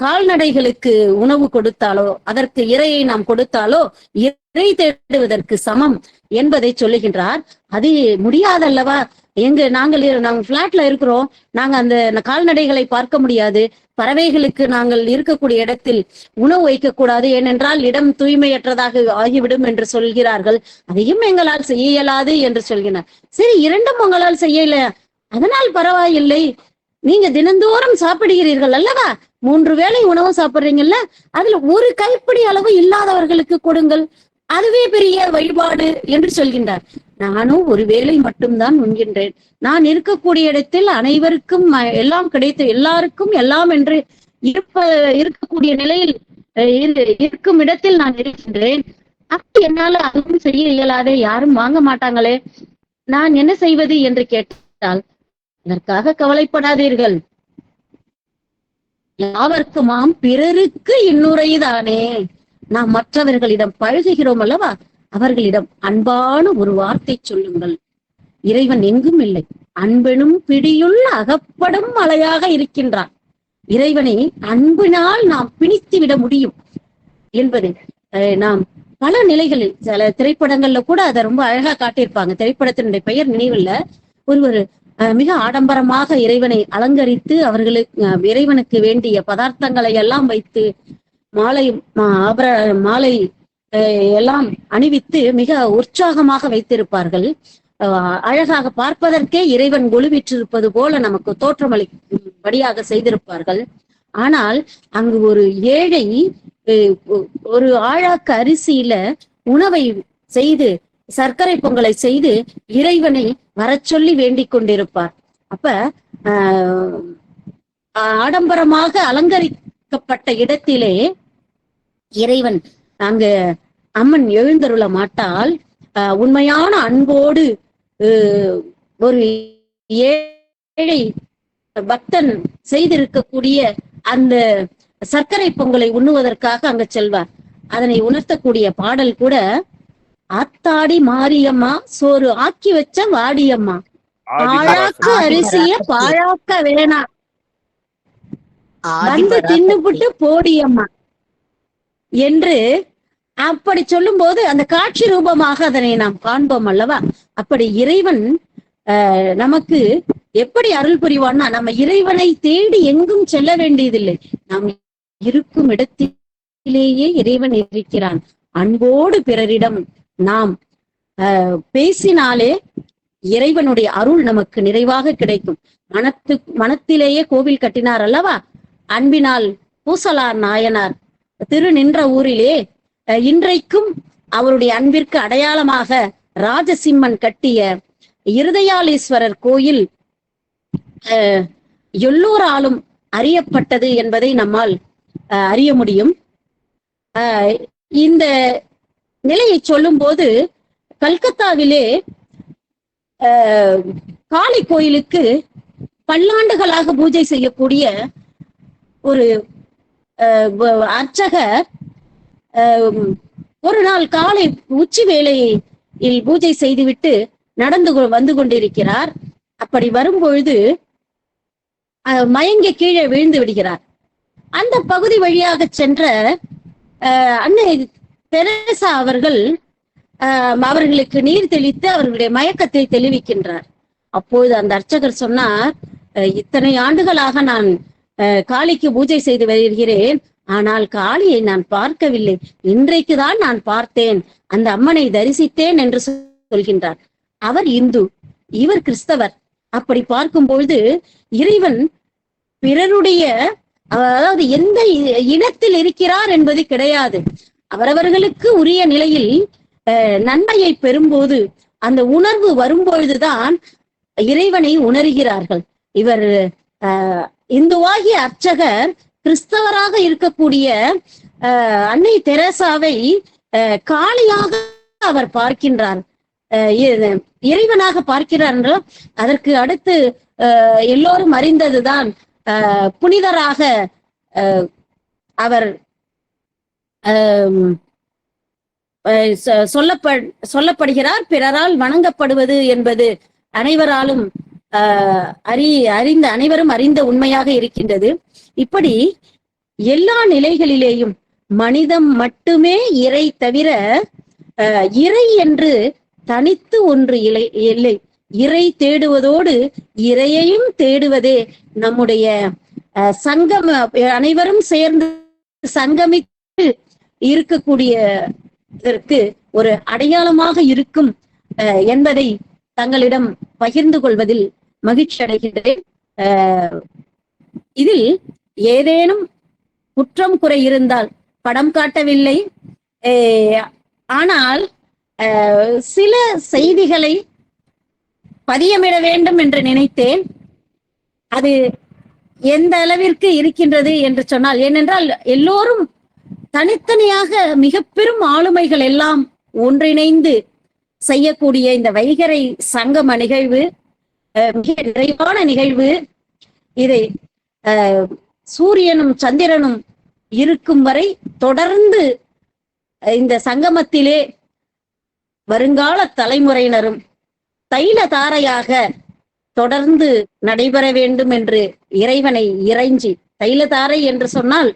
கால்நடைகளுக்கு உணவு கொடுத்தாலோ அதற்கு இரையை நாம் கொடுத்தாலோ இறை தேடுவதற்கு சமம் என்பதை சொல்லுகின்றார். அது முடியாதல்லவா? நாங்க பிளாட்ல இருக்கிறோம், நாங்க அந்த கால்நடைகளை பார்க்க முடியாது, பறவைகளுக்கு நாங்கள் இருக்கக்கூடிய இடத்தில் உணவு வைக்கக்கூடாது, ஏனென்றால் இடம் தூய்மையற்றதாக ஆகிவிடும் என்று சொல்கிறார்கள், அதையும் எங்களால் செய்ய இயலாது என்று சொல்கிறார். சரி, இரண்டும் உங்களால் செய்யல, அதனால் பரவாயில்லை, நீங்க தினந்தோறும் சாப்பிடுகிறீர்கள் அல்லவா, 3 வேளை உணவு சாப்பிடுறீங்கல்ல, அதுல ஒரு கைப்பிடி அளவு இல்லாதவர்களுக்கு கொடுங்கள், அதுவே பெரிய வழிபாடு என்று சொல்கின்றார். நானும் ஒரு வேளை மட்டும்தான் உண்கின்றேன், நான் இருக்கக்கூடிய இடத்தில் அனைவருக்கும் எல்லாம் கிடைத்து எல்லாருக்கும் எல்லாம் என்று இருக்கக்கூடிய நிலையில் இருக்கும் இடத்தில் நான் இருக்கின்றேன். அப்படி என்னால அதுவும் செய்ய இயலாதே, யாரும் வாங்க மாட்டாங்களே, நான் என்ன செய்வது என்று கேட்டால் அதற்காக கவலைப்படாதீர்கள், யாவர்க்குமாம் பிறருக்கு இன்னுரைதானே. நாம் மற்றவர்களிடம் பழகுகிறோம் அல்லவா, அவர்களிடம் அன்பான ஒரு வார்த்தை சொல்லுங்கள். இறைவன் எங்கும் இல்லை, அன்பெனும் பிடியுள்ள அகப்படும் மலையாக இருக்கின்றான். இறைவனை அன்பினால் நாம் பிணித்து விட முடியும் என்பது நாம் பல நிலைகளில் சில திரைப்படங்கள்ல கூட அதை ரொம்ப அழகா காட்டியிருப்பாங்க. திரைப்படத்தினுடைய பெயர் நினைவில்ல. ஒருவர் மிக ஆடம்பரமாக இறைவனை அலங்கரித்து அவர்களுக்கு இறைவனுக்கு வேண்டிய பதார்த்தங்களை எல்லாம் வைத்து மாலை எல்லாம் அணிவித்து மிக உற்சாகமாக வைத்திருப்பார்கள். அழகாக பார்ப்பதற்கே இறைவன் ஒளிவிற்றிருப்பது போல நமக்கு தோற்றமளிக்கும்படியாக செய்திருப்பார்கள். ஆனால் அங்கு ஒரு ஏழை ஒரு ஆழாக்கு அரிசியில உணவை செய்து சர்க்கரை பொங்கலை செய்து இறைவனை வரச் சொல்லி வேண்டிக் கொண்டிருப்பார். அப்ப ஆடம்பரமாக அலங்கரிக்கப்பட்ட இடத்திலே இறைவன் அங்கு அம்மன் எழுந்தருள மாட்டால், உண்மையான அன்போடு ஒரு ஏழை பக்தன் செய்திருக்கக்கூடிய அந்த சர்க்கரை பொங்கலை உண்ணுவதற்காக அங்க செல்வார். அதனை உணர்த்தக்கூடிய பாடல் கூட, ஆத்தாடி மாரியம்மா சோறு ஆக்கி வச்ச வாடியம்மா, ஆழாக்கு அரிசிய பாழாக்க வேணா, வந்து தின்னுபுட்டு போடியம்மா என்று அப்படி சொல்லும் போது அந்த காட்சி ரூபமாக அதனை நாம் காண்போம் அல்லவா. அப்படி இறைவன் நமக்கு எப்படி அருள் புரிவான்னா, நம்ம இறைவனை தேடி எங்கும் செல்ல வேண்டியதில்லை, நாம் இருக்கும் இடத்திலேயே இறைவன் இருக்கிறான். அன்போடு பிறரிடம் நாம் பேசினாலே இறைவனுடைய அருள் நமக்கு நிறைவாக கிடைக்கும். மனத்திலேயே கோவில் கட்டினார் அல்லவா அன்பினால் பூசலார் நாயனார் திரு நின்ற ஊரிலே. இன்றைக்கும் அவருடைய அன்பிற்கு அடையாளமாக ராஜசிம்மன் கட்டிய இருதயாளீஸ்வரர் கோயில் எல்லோராலும் அறியப்பட்டது என்பதை நம்மால் அறிய முடியும். இந்த நிலையை சொல்லும் போது கல்கத்தாவிலே காளி கோயிலுக்கு பல்லாண்டுகளாக பூஜை செய்யக்கூடிய ஒரு அர்ச்சகர் ஒரு நாள் காலை உச்சி வேளையில் பூஜை செய்துவிட்டு வந்து கொண்டிருக்கிறார். அப்படி வரும்பொழுது மயங்கி கீழே விழுந்து விடுகிறார். அந்த பகுதி வழியாக சென்ற அன்னை தெரேசா அவர்கள் அவர்களுக்கு நீர் தெளித்து அவர்களுடைய மயக்கத்தை தெளிவிக்கின்றார். அப்பொழுது அந்த அர்ச்சகர் சொன்னார், இத்தனை ஆண்டுகளாக நான் காளிக்கு பூஜை செய்து வருகிறேன், ஆனால் காளியை நான் பார்க்கவில்லை, இன்றைக்குதான் நான் பார்த்தேன், அந்த அம்மனை தரிசித்தேன் என்று சொல்கின்றார். அவர் இந்து, இவர் கிறிஸ்தவர். அப்படி பார்க்கும்பொழுது இறைவன் பிறருடைய அதாவது எந்த இனத்தில் இருக்கிறார் என்பது கிடையாது. அவரவர்களுக்கு உரிய நிலையில் நன்மையை பெறும்போது அந்த உணர்வு வரும்பொழுதுதான் இறைவனை உணர்கிறார்கள். இவர் இந்துவாகிய அர்ச்சகர் கிறிஸ்தவராக இருக்கக்கூடிய அன்னை தெரேசாவை காளியாக அவர் பார்க்கின்றார், இறைவனாக பார்க்கிறார் என்றால் அதற்கு அடுத்து எல்லோரும் அறிந்ததுதான் புனிதராக அவர் சொல்லப்படுகிறார். பிறரால் வணங்கப்படுவது என்பது அனைவராலும் அனைவரும் அறிந்த உண்மையாக இருக்கின்றது. இப்படி எல்லா நிலைகளிலேயும் மனிதம் மட்டுமே இறை தவிர இறை என்று தனித்து ஒன்று இல்லை. இறை தேடுவதோடு இறையையும் தேடுவதே நம்முடைய சங்கம், அனைவரும் சேர்ந்து சங்கமித்து இருக்கக்கூடிய இதற்கு ஒரு அடையாளமாக இருக்கும் என்பதை தங்களிடம் பகிர்ந்து கொள்வதில் மகிழ்ச்சி அடைகின்றேன். இதில் ஏதேனும் குற்றம் குறை இருந்தால் படம் காட்டவில்லை, ஆனால் சில செய்திகளை பதியமிட வேண்டும் என்று நினைத்தேன். அது எந்த அளவிற்கு இருக்கின்றது என்று சொன்னால், ஏனென்றால் எல்லோரும் தனித்தனியாக மிக பெரும் ஆளுமைகள் எல்லாம் ஒன்றிணைந்து செய்யக்கூடிய இந்த வைகறை சங்கம நிகழ்வு மிக நிறைவான நிகழ்வு. இதை சூரியனும் சந்திரனும் இருக்கும் வரை தொடர்ந்து இந்த சங்கமத்திலே வருங்கால தலைமுறையினரும் தைல தாரையாக தொடர்ந்து நடைபெற வேண்டும் என்று இறைவனை இறைஞ்சி, தைலதாரை என்று சொன்னால்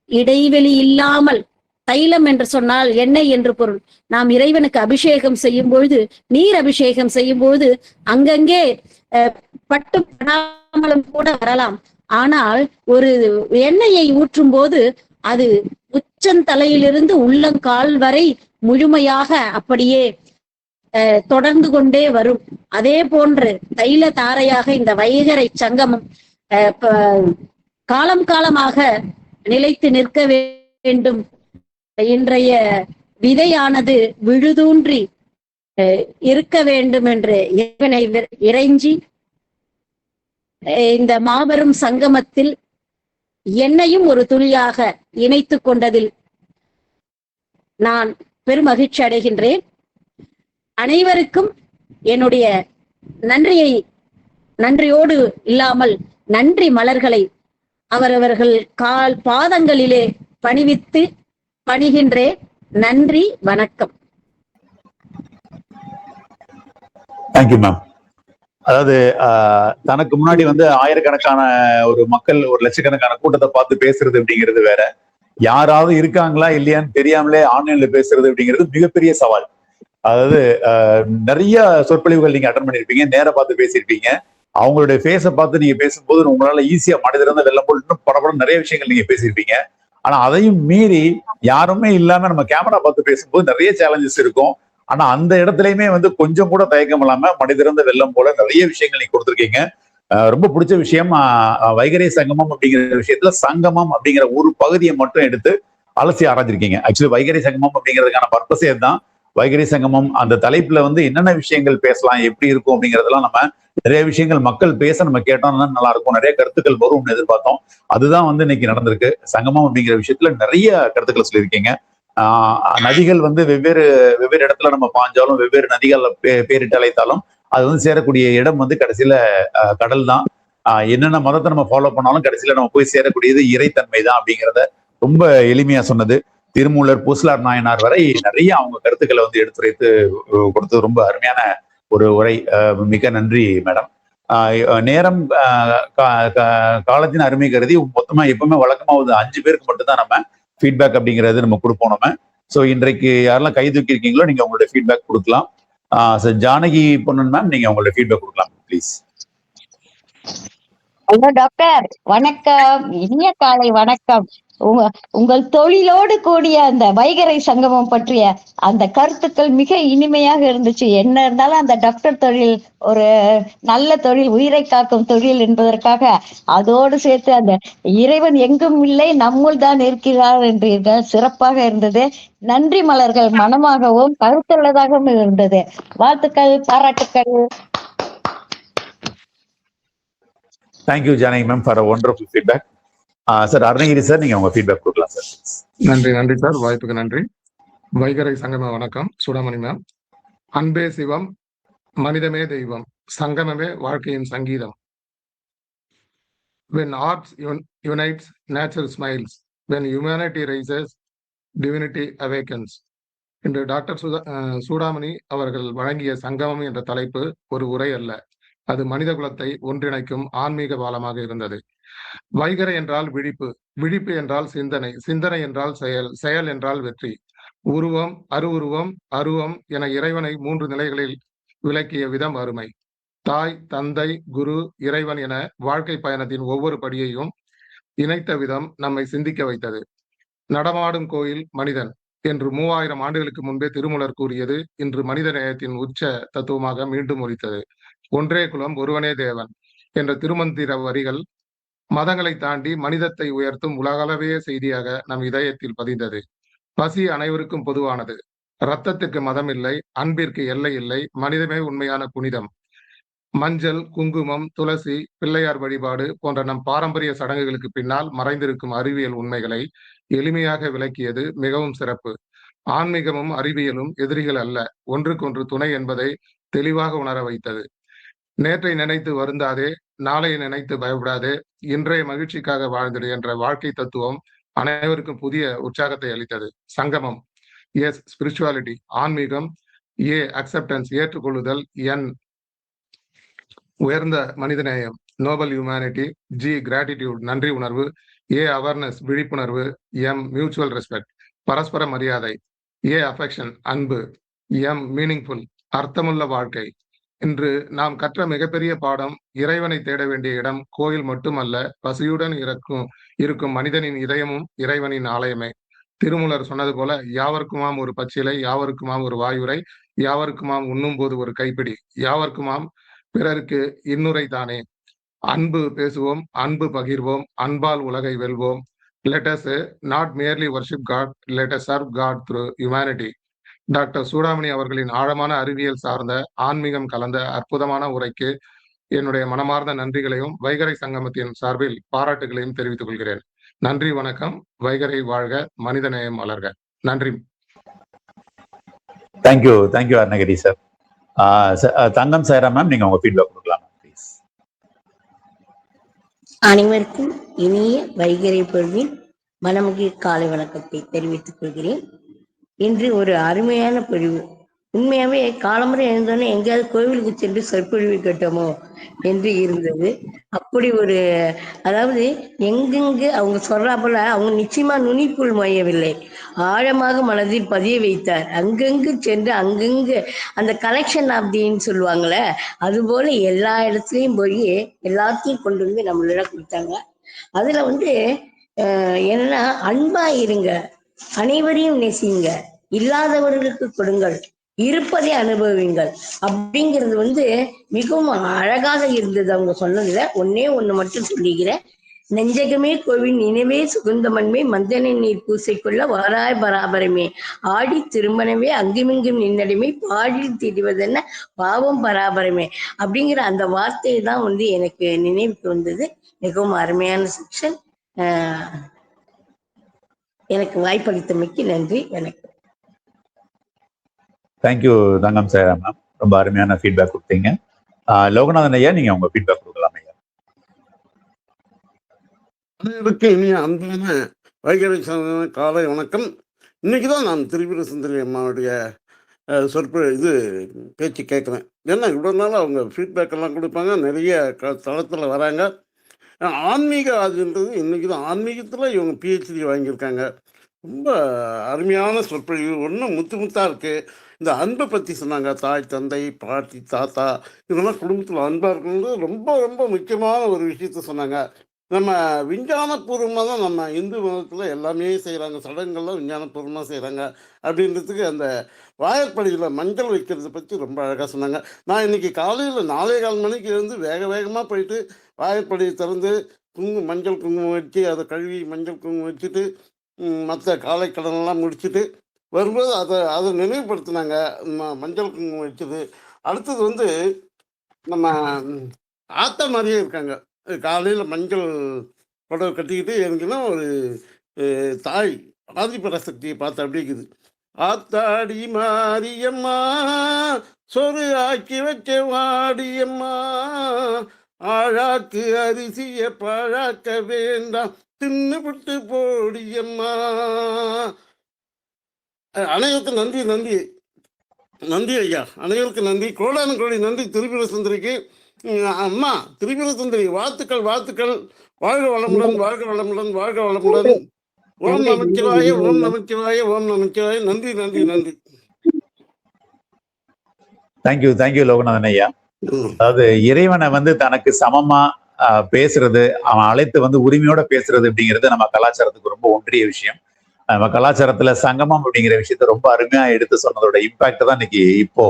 இடைவெளி இல்லாமல், தைலம் என்று சொன்னால் எண்ணெய் என்று பொருள். நாம் இறைவனுக்கு அபிஷேகம் செய்யும் பொழுது, நீர் அபிஷேகம் செய்யும் பொழுது அங்கங்கே பட்டு படாமலும் கூட வரலாம். ஆனால் ஒரு எண்ணெயை ஊற்றும் போது அது உச்சந்தலையிலிருந்து உள்ளங்கால் வரை முழுமையாக அப்படியே தொடர்ந்து கொண்டே வரும். அதே போன்று தைல தாரையாக இந்த வைகறை சங்கமம் காலம் காலமாக நிலைத்து நிற்க வேண்டும். இன்றைய விதையானது விழுதூன்றி இருக்க வேண்டும் என்று இறைவனை இறைஞ்சி இந்த மாபெரும் சங்கமத்தில் என்னையும் ஒரு துளியாக இணைத்து கொண்டதில் நான் பெருமகிழ்ச்சி அடைகின்றேன். அனைவருக்கும் என்னுடைய நன்றியோடு இல்லாமல் நன்றி மலர்களை அவரவர்கள் கால் பாதங்களிலே பணிவித்து பணிகின்றேன். நன்றி, வணக்கம். Thank you ma'am. அதாவது தனக்கு முன்னாடி ஆயிரக்கணக்கான ஒரு மக்கள், ஒரு லட்சக்கணக்கான கூட்டத்தை பார்த்து பேசுறது அப்படிங்கிறது வேற, யாராவது இருக்காங்களா இல்லையான்னு தெரியாமலே ஆன்லைன்ல பேசுறது அப்படிங்கிறது மிகப்பெரிய சவால். அதாவது நிறைய சொற்பொழிவுகள் நீங்க அட்டன் பண்ணிருப்பீங்க, நேர பார்த்து பேசியிருப்பீங்க, அவங்களுடைய ஃபேஸை பார்த்து நீங்க பேசும்போது உங்களால ஈஸியா மனிதர் வெள்ளம் போல் இன்னும் படப்படம் நிறைய விஷயங்கள் நீங்க பேசியிருப்பீங்க. ஆனா அதையும் மீறி யாருமே இல்லாம நம்ம கேமரா பார்த்து பேசும்போது நிறைய சேலஞ்சஸ் இருக்கும். ஆனா அந்த இடத்துலயுமே வந்து கொஞ்சம் கூட தயக்கம் இல்லாம மனிதிறந்த வெள்ளம் போல நிறைய விஷயங்கள் நீங்க கொடுத்துருக்கீங்க. ரொம்ப பிடிச்ச விஷயம் வைகரை சங்கமம் அப்படிங்கிற விஷயத்துல சங்கமம் அப்படிங்கிற ஒரு பகுதியை மட்டும் எடுத்து அலசி ஆராய்ச்சிருக்கீங்க. ஆக்சுவலி வைகரை சங்கமம் அப்படிங்கிறதுக்கான பர்பஸே தான். வைகரை சங்கமம் அந்த தலைப்புல வந்து என்னென்ன விஷயங்கள் பேசலாம், எப்படி இருக்கும் அப்படிங்கறதெல்லாம் நம்ம நிறைய விஷயங்கள் மக்கள் பேச நம்ம கேட்டோம்னா நல்லா இருக்கும், நிறைய கருத்துக்கள் வரும்னு எதிர்பார்த்தோம். அதுதான் வந்து இன்னைக்கு நடந்திருக்கு. சங்கமம் அப்படிங்கிற விஷயத்துல நிறைய கருத்துக்கள் சொல்லியிருக்கீங்க. நதிகள் வந்து வெவ்வேறு வெவ்வேறு இடத்துல நம்ம பாஞ்சாலும் வெவ்வேறு நதிகள் பேரிட்டு அழைத்தாலும் அது வந்து சேரக்கூடிய இடம் வந்து கடைசியில கடல் தான். என்னென்ன மதத்தை நம்ம ஃபாலோ பண்ணாலும் கடைசியில நம்ம போய் சேரக்கூடியது இறைத்தன்மை தான் அப்படிங்கிறத ரொம்ப எளிமையா சொன்னது. திருமூலர், பூசலார் நாயனார் வரை நிறைய அவங்க கருத்துக்களை வந்து எடுத்துரைத்து கொடுத்தது ரொம்ப அருமையான ஒரு உரை. மிக நன்றி மேடம். நேரம் காலத்தின் அருமை கருதி மொத்தமா எப்பவுமே வழக்கமா ஒரு 5 பேருக்கு மட்டும்தான் நம்ம ஃபீட்பேக் அப்படிங்கிறது நம்ம கொடுப்போம் நம்ம. ஸோ இன்றைக்கு யாரெல்லாம் கை தூக்கி இருக்கீங்களோ நீங்க உங்களோட ஃபீட்பேக் கொடுக்கலாம். ஜானகி பொன்னன் மேம், நீங்க உங்களோட ஃபீட்பேக் கொடுக்கலாம் ப்ளீஸ். ஹலோ டாக்டர், வணக்கம். இனிய காலை வணக்கம். உங்கள் தொழிலோடு கூடிய அந்த வைகரை சங்கமம் பற்றிய அந்த கருத்துக்கள் மிக இனிமையாக இருந்துச்சு. என்ன இருந்தாலும் அந்த டாக்டர் தொழில் ஒரு நல்ல தொழில், உயிரை காக்கும் தொழில் என்பதற்காக அதோடு சேர்த்து அந்த இறைவன் எங்கும் இல்லை நம்முள் தான் இருக்கிறார் என்றீர்கள். சிறப்பாக இருந்தது. நன்றி மலர்கள் மனமாகவும் கருத்துள்ளதாகவும் இருந்தது. வாழ்த்துக்கள், பாராட்டுக்கள். Thank you Janaki ma'am for wonderful feedback. Sir Arunagiri sir, நீங்க உங்க ஃபீட்பேக் கொடுக்கலாம் சார். நன்றி சார், வாய்ப்புக்கு நன்றி. வைகரை சங்கம வணக்கம். சூடாமணி மேம். அன்பே சிவம், மனிதமே தெய்வம், சங்கமமே வாழ்க்கையின் சங்கீதம். When arts unites, nature smiles. When humanity rises, divinity awakens. இன்று டாக்டர் சூடாமணி அவர்கள் வழங்கிய சங்கமம் என்ற தலைப்பு ஒரு உரை அல்ல, அது மனித குலத்தை ஒன்றிணைக்கும் ஆன்மீக பாலமாக இருந்தது. வைகரை என்றால் விழிப்பு, விழிப்பு என்றால் சிந்தனை, சிந்தனை என்றால் செயல், செயல் என்றால் வெற்றி. உருவம், அருவுருவம், அருவம் என இறைவனை 3 நிலைகளில் விளக்கிய விதம் அருமை. தாய், தந்தை, குரு, இறைவன் என வாழ்க்கை பயணத்தின் ஒவ்வொரு படியையும் இணைத்த விதம் நம்மை சிந்திக்க வைத்தது. நடமாடும் கோயில் மனிதன் என்று 3000 ஆண்டுகளுக்கு முன்பே திருமூலர் கூறியது இன்று மனித நேயத்தின் உச்ச தத்துவமாக மீண்டும் ஒலித்தது. ஒன்றே குலம், ஒருவனே தேவன் என்ற திருமந்திர வரிகள் மதங்களை தாண்டி மனிதத்தை உயர்த்தும் உலகளவைய செய்தியாக நம் இதயத்தில் பதிந்தது. பசி அனைவருக்கும் பொதுவானது. இரத்தத்திற்கு மதம் இல்லை, அன்பிற்கு எல்லை இல்லை, மனிதமே உண்மையான புனிதம். மஞ்சள், குங்குமம், துளசி, பிள்ளையார் வழிபாடு போன்ற நம் பாரம்பரிய சடங்குகளுக்கு பின்னால் மறைந்திருக்கும் அறிவியல் உண்மைகளை எளிமையாக விளக்கியது மிகவும் சிறப்பு. ஆன்மீகமும் அறிவியலும் எதிரிகள் அல்ல, ஒன்றுக்கொன்று துணை என்பதை தெளிவாக உணர வைத்தது. நேற்றை நினைத்து வருந்தாதே, நாளையை நினைத்து பயப்படாதே, இன்றைய மகிழ்ச்சிக்காக வாழ்ந்திடு என்ற வாழ்க்கை தத்துவம் அனைவருக்கும் புதிய உற்சாகத்தை அளித்தது. சங்கமம், எஸ் ஸ்பிரிச்சுவாலிட்டி, ஆன்மீகம், ஏ அக்செப்டன்ஸ், ஏற்றுக்கொள்ளுதல், என் உயர்ந்த மனிதநேயம், நோபல் ஹியூமனிட்டி, ஜி கிராட்டிடியூட், நன்றி உணர்வு, ஏ அவேர்னஸ், விழிப்புணர்வு, எம் மியூச்சுவல் ரெஸ்பெக்ட், பரஸ்பர மரியாதை, ஏ அஃபெக்ஷன், அன்பு, எம் மீனிங்ஃபுல், அர்த்தமுள்ள வாழ்க்கை. இன்று நாம் கற்ற மிகப்பெரிய பாடம், இறைவனை தேட வேண்டிய இடம் கோயில் மட்டுமல்ல, பசியுடன் இருக்கும் மனிதனின் இதயமும் இறைவனின் ஆலயமே. திருமூலர் சொன்னது போல, யாவருக்குமாம் ஒரு பச்சிலை, யாவருக்குமாம் ஒரு வாயுரை, யாவருக்குமாம் உண்ணும் போது ஒரு கைப்பிடி, யாவருக்குமாம் பிறருக்கு இன்னுரை தானே. அன்பு பேசுவோம், அன்பு பகிர்வோம், அன்பால் உலகை வெல்வோம். Let us not merely worship God, let us serve God through humanity. Doctor Chudamani அவர்களின் ஆழமான அறிவியல் சார்ந்த ஆன்மீகம் கலந்த அற்புதமான உரைக்கு என்னுடைய மனமார்ந்த நன்றிகளையும் வைகரை சங்கமத்தின் சார்பில் பாராட்டுகளையும் தெரிவித்துக் கொள்கிறேன். நன்றி, வணக்கம். வைகரை வாழ்க, மனிதநேயம் வளர்க. நன்றி. Thank you Arunagiri sir. Thangam Saira ma'am, நீங்க உங்க ஃபீட்பேக் கொடுக்கலாம் ப்ளீஸ். அனைவருக்கும் இனிய வைகரை பொழுதின் மனமுகிய காலை வணக்கத்தை தெரிவித்துக் கொள்கிறேன். இன்று ஒரு அருமையான பொழிவு. உண்மையாவே காலமுறை எழுந்தோன்னே எங்கேயாவது கோவிலுக்கு சென்று சொற்பொழிவு கேட்டோமோ என்று இருந்தது. அப்படி ஒரு, அதாவது எங்கெங்கு அவங்க சொல்றா போல அவங்க நிச்சயமா நுனிப்புள் மொய்யவில்லை, ஆழமாக மனதில் பதிய வைத்தார். அங்கங்கு சென்று அங்கங்கு அந்த கலெக்ஷன் ஆஃப் தின்னு சொல்லுவாங்கள்ல, அதுபோல எல்லா இடத்துலையும் போய் எல்லாத்தையும் கொண்டு வந்து நம்மளிடம் கொடுத்தாங்க. அதுல என்னன்னா, அன்பா இருங்க, அனைவரையும் நேசிங்க, இல்லாதவர்களுக்கு கொடுங்கள், இருப்பதை அனுபவிங்கள் அப்படிங்கிறது மிகவும் அழகாக இருந்தது அவங்க சொன்னதுல. ஒன்னே ஒண்ணு மட்டும் சொல்லிக்கிறேன். நெஞ்சகமே கோவில் நினைவே சுகுந்தமன்மே மந்தனை நீர் பூசைக்குள்ள வாராய் பராபரமே ஆடி திருமணமே அங்குமிங்கும் நின்னடிமை பாடி திரிவதென்ன பாவம் பராபரமே அப்படிங்கிற அந்த வார்த்தை தான் எனக்கு நினைவுக்கு வந்தது. மிகவும் அருமையான செக்ஷன். எனக்கு வாய்ப்பளித்தமைக்கு நன்றி. வணக்கம். தேங்க்யூ தங்கம் சார் மேம், ரொம்ப அருமையான ஃபீட்பேக் கொடுத்தீங்க. லோகநாதன் ஐயா, நீங்க உங்க ஃபீட்பேக் கொடுக்கலாம் ஐயா. அனைவருக்கு இனிய அன்பான வைகரை காலை வணக்கம். இன்னைக்கு தான் நான் திரிபுர சுந்தரி அம்மாவுடைய பேச்சு கேட்குறேன். ஏன்னா இவ்வளோ நாள் அவங்க ஃபீட்பேக் எல்லாம் கொடுப்பாங்க, நிறைய தளத்தில் வராங்க. ஆன்மீகவாதின்றது இன்னைக்கு தான், ஆன்மீகத்தில் இவங்க பிஹெச்டி வாங்கியிருக்காங்க. ரொம்ப அருமையான சொற்பொழிவு, ஒன்றும் முத்தாக இருக்குது. இந்த அன்பை பற்றி சொன்னாங்க. தாய், தந்தை, பாட்டி, தாத்தா இதெல்லாம் குடும்பத்தில் அன்பாக இருக்கணுன்றது ரொம்ப ரொம்ப முக்கியமான ஒரு விஷயத்த சொன்னாங்க. நம்ம விஞ்ஞானபூர்வமாக தான் நம்ம இந்து மதத்தில் எல்லாமே செய்கிறாங்க, சடங்குகள்லாம் விஞ்ஞானபூர்வமாக செய்கிறாங்க அப்படின்றதுக்கு அந்த வாயற்படியில் மஞ்சள் வைக்கிறத பற்றி ரொம்ப அழகாக சொன்னாங்க. நான் இன்றைக்கி காலையில் 4:15 மணிக்கு எழுந்து வேகமாக போயிட்டு வாயற்படியை திறந்து மஞ்சள் குங்குமம் வச்சு அதை கழுவி மஞ்சள் குங்குமம் வச்சுட்டு மற்ற காலை கடனெல்லாம் முடிச்சுட்டு வரும்போது அதை நினைவுபடுத்தினாங்க. மஞ்சள் குங்குமம் வச்சது. அடுத்தது நம்ம ஆத்தா மாதிரியே இருக்காங்க. காலையில் மஞ்சள் புடவை கட்டிக்கிட்டு எனக்குன்னா ஒரு தாய் ஆதிபராசக்தியை பார்த்து அப்படி இருக்குது. ஆத்தாடி மாரியம்மா சொரு ஆக்கி வச்ச வாடியம்மா ஆழாக்கு அரிசிய பழாக்க வேண்டாம் தின்னு விட்டு போடியம்மா. அனைவருக்கும் நன்றி நன்றி நன்றி ஐயா, அனைவருக்கும் நன்றி. கோடானு கோடி நன்றி திரிபுர சுந்தரிக்கு. அம்மா திரிபுர சுந்தரி, வாழ்த்துக்கள் வாழ்த்துக்கள். வாழ்க வளமுடன், வாழ்க வளமுடன், வாழ்க வளமுடன். ஓம் நமச்சிவாய, ஓம் நமச்சிவாய, ஓம் நமச்சிவாய. நன்றி நன்றி நன்றி. தேங்க்யூ லோகநாதன் ஐயா. அதாவது இறைவனை தனக்கு சமமா பேசுறது, அவன் அழைத்து உரிமையோட பேசுறது அப்படிங்கிறது நம்ம கலாச்சாரத்துக்கு ரொம்ப ஒன்றிய விஷயம். நம்ம கலாச்சாரத்துல சங்கமம் அப்படிங்கிற விஷயத்த ரொம்ப அருமையா எடுத்து சொன்னதோட இம்பாக்ட் தான் இன்னைக்கு இப்போ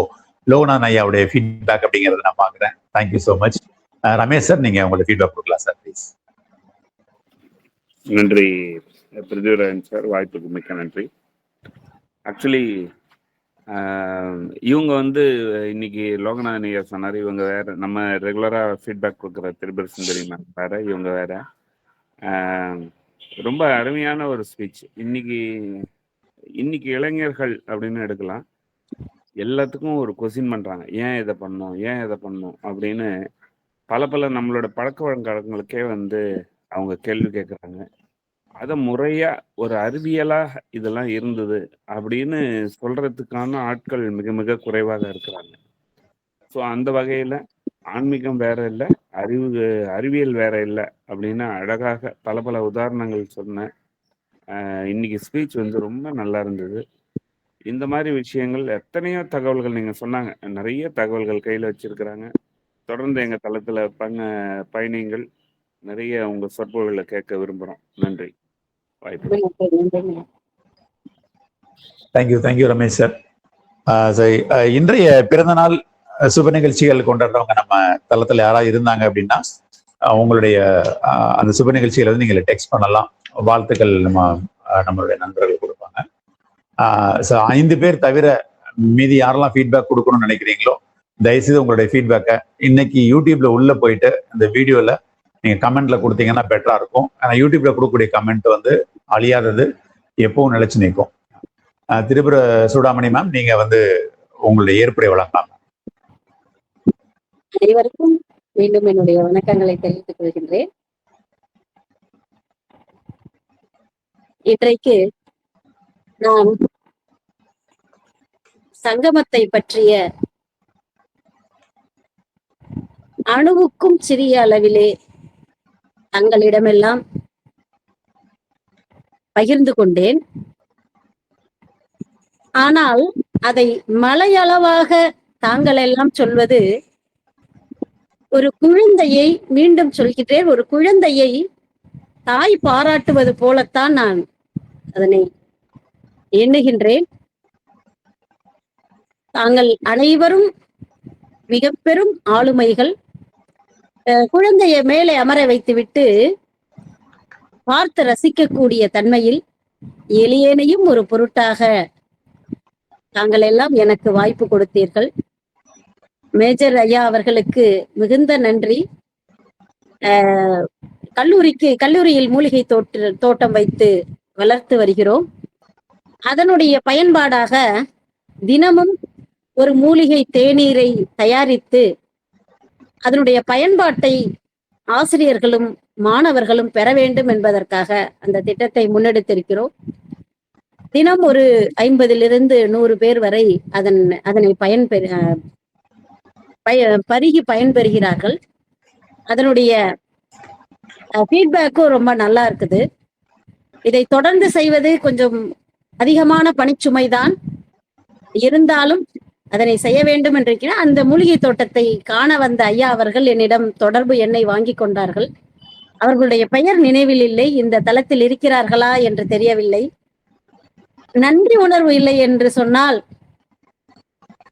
லோகநாதன் ஐயாவுடைய ஃபீட்பேக் அப்படிங்கறத நான் பாக்குறேன். Thank you so much. Ramesh sir, நீங்க உங்களோட ஃபீட்பேக் கொடுக்கலாம் சார் ப்ளீஸ். நன்றி பிரிதிவராஜன் சார், வாய்ப்புக்கு மிக்க நன்றி. ஆக்சுவலி இவங்க இன்னைக்கு லோகநாதன் ஐயா சொன்னார், இவங்க வேற, நம்ம ரெகுலராக ஃபீட்பேக் கொடுக்குற திரிபுர சுந்தரி மேம் வேற, இவங்க வேற. ரொம்ப அருமையான ஒரு ஸ்பீச். இன்னைக்கு இளைஞர்கள் அப்படின்னு எடுக்கலாம், எல்லாத்துக்கும் ஒரு கொஸ்டின் பண்ணுறாங்க, ஏன் இதை பண்ணணும் அப்படின்னு பல நம்மளோட பழக்க வழக்கங்களுக்கே அவங்க கேள்வி கேட்குறாங்க. அதை முறையா ஒரு அறிவியலா இதெல்லாம் இருந்தது அப்படின்னு சொல்றதுக்கான ஆட்கள் மிக மிக குறைவாக இருக்கிறாங்க. ஸோ அந்த வகையில ஆன்மீகம் வேற இல்லை, அறிவியல் வேற இல்லை அப்படின்னு அழகாக பல உதாரணங்கள் சொன்ன இன்னைக்கு ஸ்பீச் ரொம்ப நல்லா இருந்தது. இந்த மாதிரி விஷயங்கள் எத்தனையோ தகவல்கள் நீங்க சொன்னாங்க, நிறைய தகவல்கள் கையில வச்சிருக்கிறாங்க. தொடர்ந்து எங்க தளத்துல பயணிகள் நிறைய உங்க சொற்பொழிவுகளை கேட்க விரும்புறோம். நன்றி. Thank you Ramesh sir. இன்றைய பிறந்த நாள் சுப நிகழ்ச்சிகள் கொண்டாடுறவங்க நம்ம தளத்துல யாராவது இருந்தாங்க அப்படின்னா உங்களுடைய அந்த சுப நிகழ்ச்சிகளை நீங்க டெக்ஸ்ட் பண்ணலாம். வாழ்த்துக்கள் நம்மளுடைய நண்பர்கள் கொடுப்பாங்க. 5 பேர் தவிர மீதி யாரெல்லாம் ஃபீட்பேக் கொடுக்கணும்னு நினைக்கிறீங்களோ தயவுசெய்து உங்களுடைய ஃபீட்பேக்கை இன்னைக்கு யூடியூப்ல உள்ள போயிட்டு இந்த வீடியோல நீங்க கமெண்ட்ல கொடுத்தீங்கன்னா பெட்டரா இருக்கும். ஆனா யூடியூப்ல கொடுக்கக்கூடிய கமெண்ட் அழியாதது, எப்பவும் நிலைச்சு நிற்கும். திரிபுர சூடாமணி மேம், நீங்க உங்களுடைய ஏற்புரை வழங்கலாம். அனைவருக்கும் மீண்டும் என்னுடைய வணக்கங்களை தெரிவித்துக் கொள்கின்றேன். இன்றைக்கு நான் சங்கமத்தை பற்றிய அணுவுக்கும் சிறிய அளவிலே தங்களிடமெல்லாம் பகிர்ந்து கொண்டேன். ஆனால் அதை மலையளவாக தாங்கள் எல்லாம் சொல்வது, ஒரு குழந்தையை, மீண்டும் சொல்கிறேன், ஒரு குழந்தையை தாய் பாராட்டுவது போலத்தான் நான் அதனை எண்ணுகின்றேன். தாங்கள் அனைவரும் மிக பெரும் ஆளுமைகள். குழந்தையை மேலே அமர வைத்துவிட்டு பார்த்து ரசிக்கக்கூடிய தன்மையில் எளியேனையும் ஒரு பொருட்டாக தாங்கள் எல்லாம் எனக்கு வாய்ப்பு கொடுத்தீர்கள். மேஜர் ஐயா அவர்களுக்கு மிகுந்த நன்றி. கல்லூரியில் மூலிகை தோட்டம் வைத்து வளர்த்து வருகிறோம். அதனுடைய பயன்பாடாக தினமும் ஒரு மூலிகை தேநீரை தயாரித்து அதனுடைய பயன்பாட்டை ஆசிரியர்களும் மாணவர்களும் பெற வேண்டும் என்பதற்காக அந்த திட்டத்தை முன்னெடுத்திருக்கிறோம். தினம் ஒரு 50 to 100 பேர் வரை அதனை பருகி பயன்பெறுகிறார்கள். அதனுடைய ஃபீட்பேக்கும் ரொம்ப நல்லா இருக்குது. இதை தொடர்ந்து செய்வது கொஞ்சம் அதிகமான பணிச்சுமைதான் இருந்தாலும் அதனை செய்ய வேண்டும் என்றிருக்கிறேன். அந்த மூலிகை தோட்டத்தை காண வந்த ஐயா அவர்கள் என்னிடம் தொடர்பு எண்ணை வாங்கி கொண்டார்கள். அவர்களுடைய பெயர் நினைவில் இல்லை. இந்த தளத்தில் இருக்கிறார்களா என்று தெரியவில்லை. நன்றி உணர்வு இல்லை என்று சொன்னால்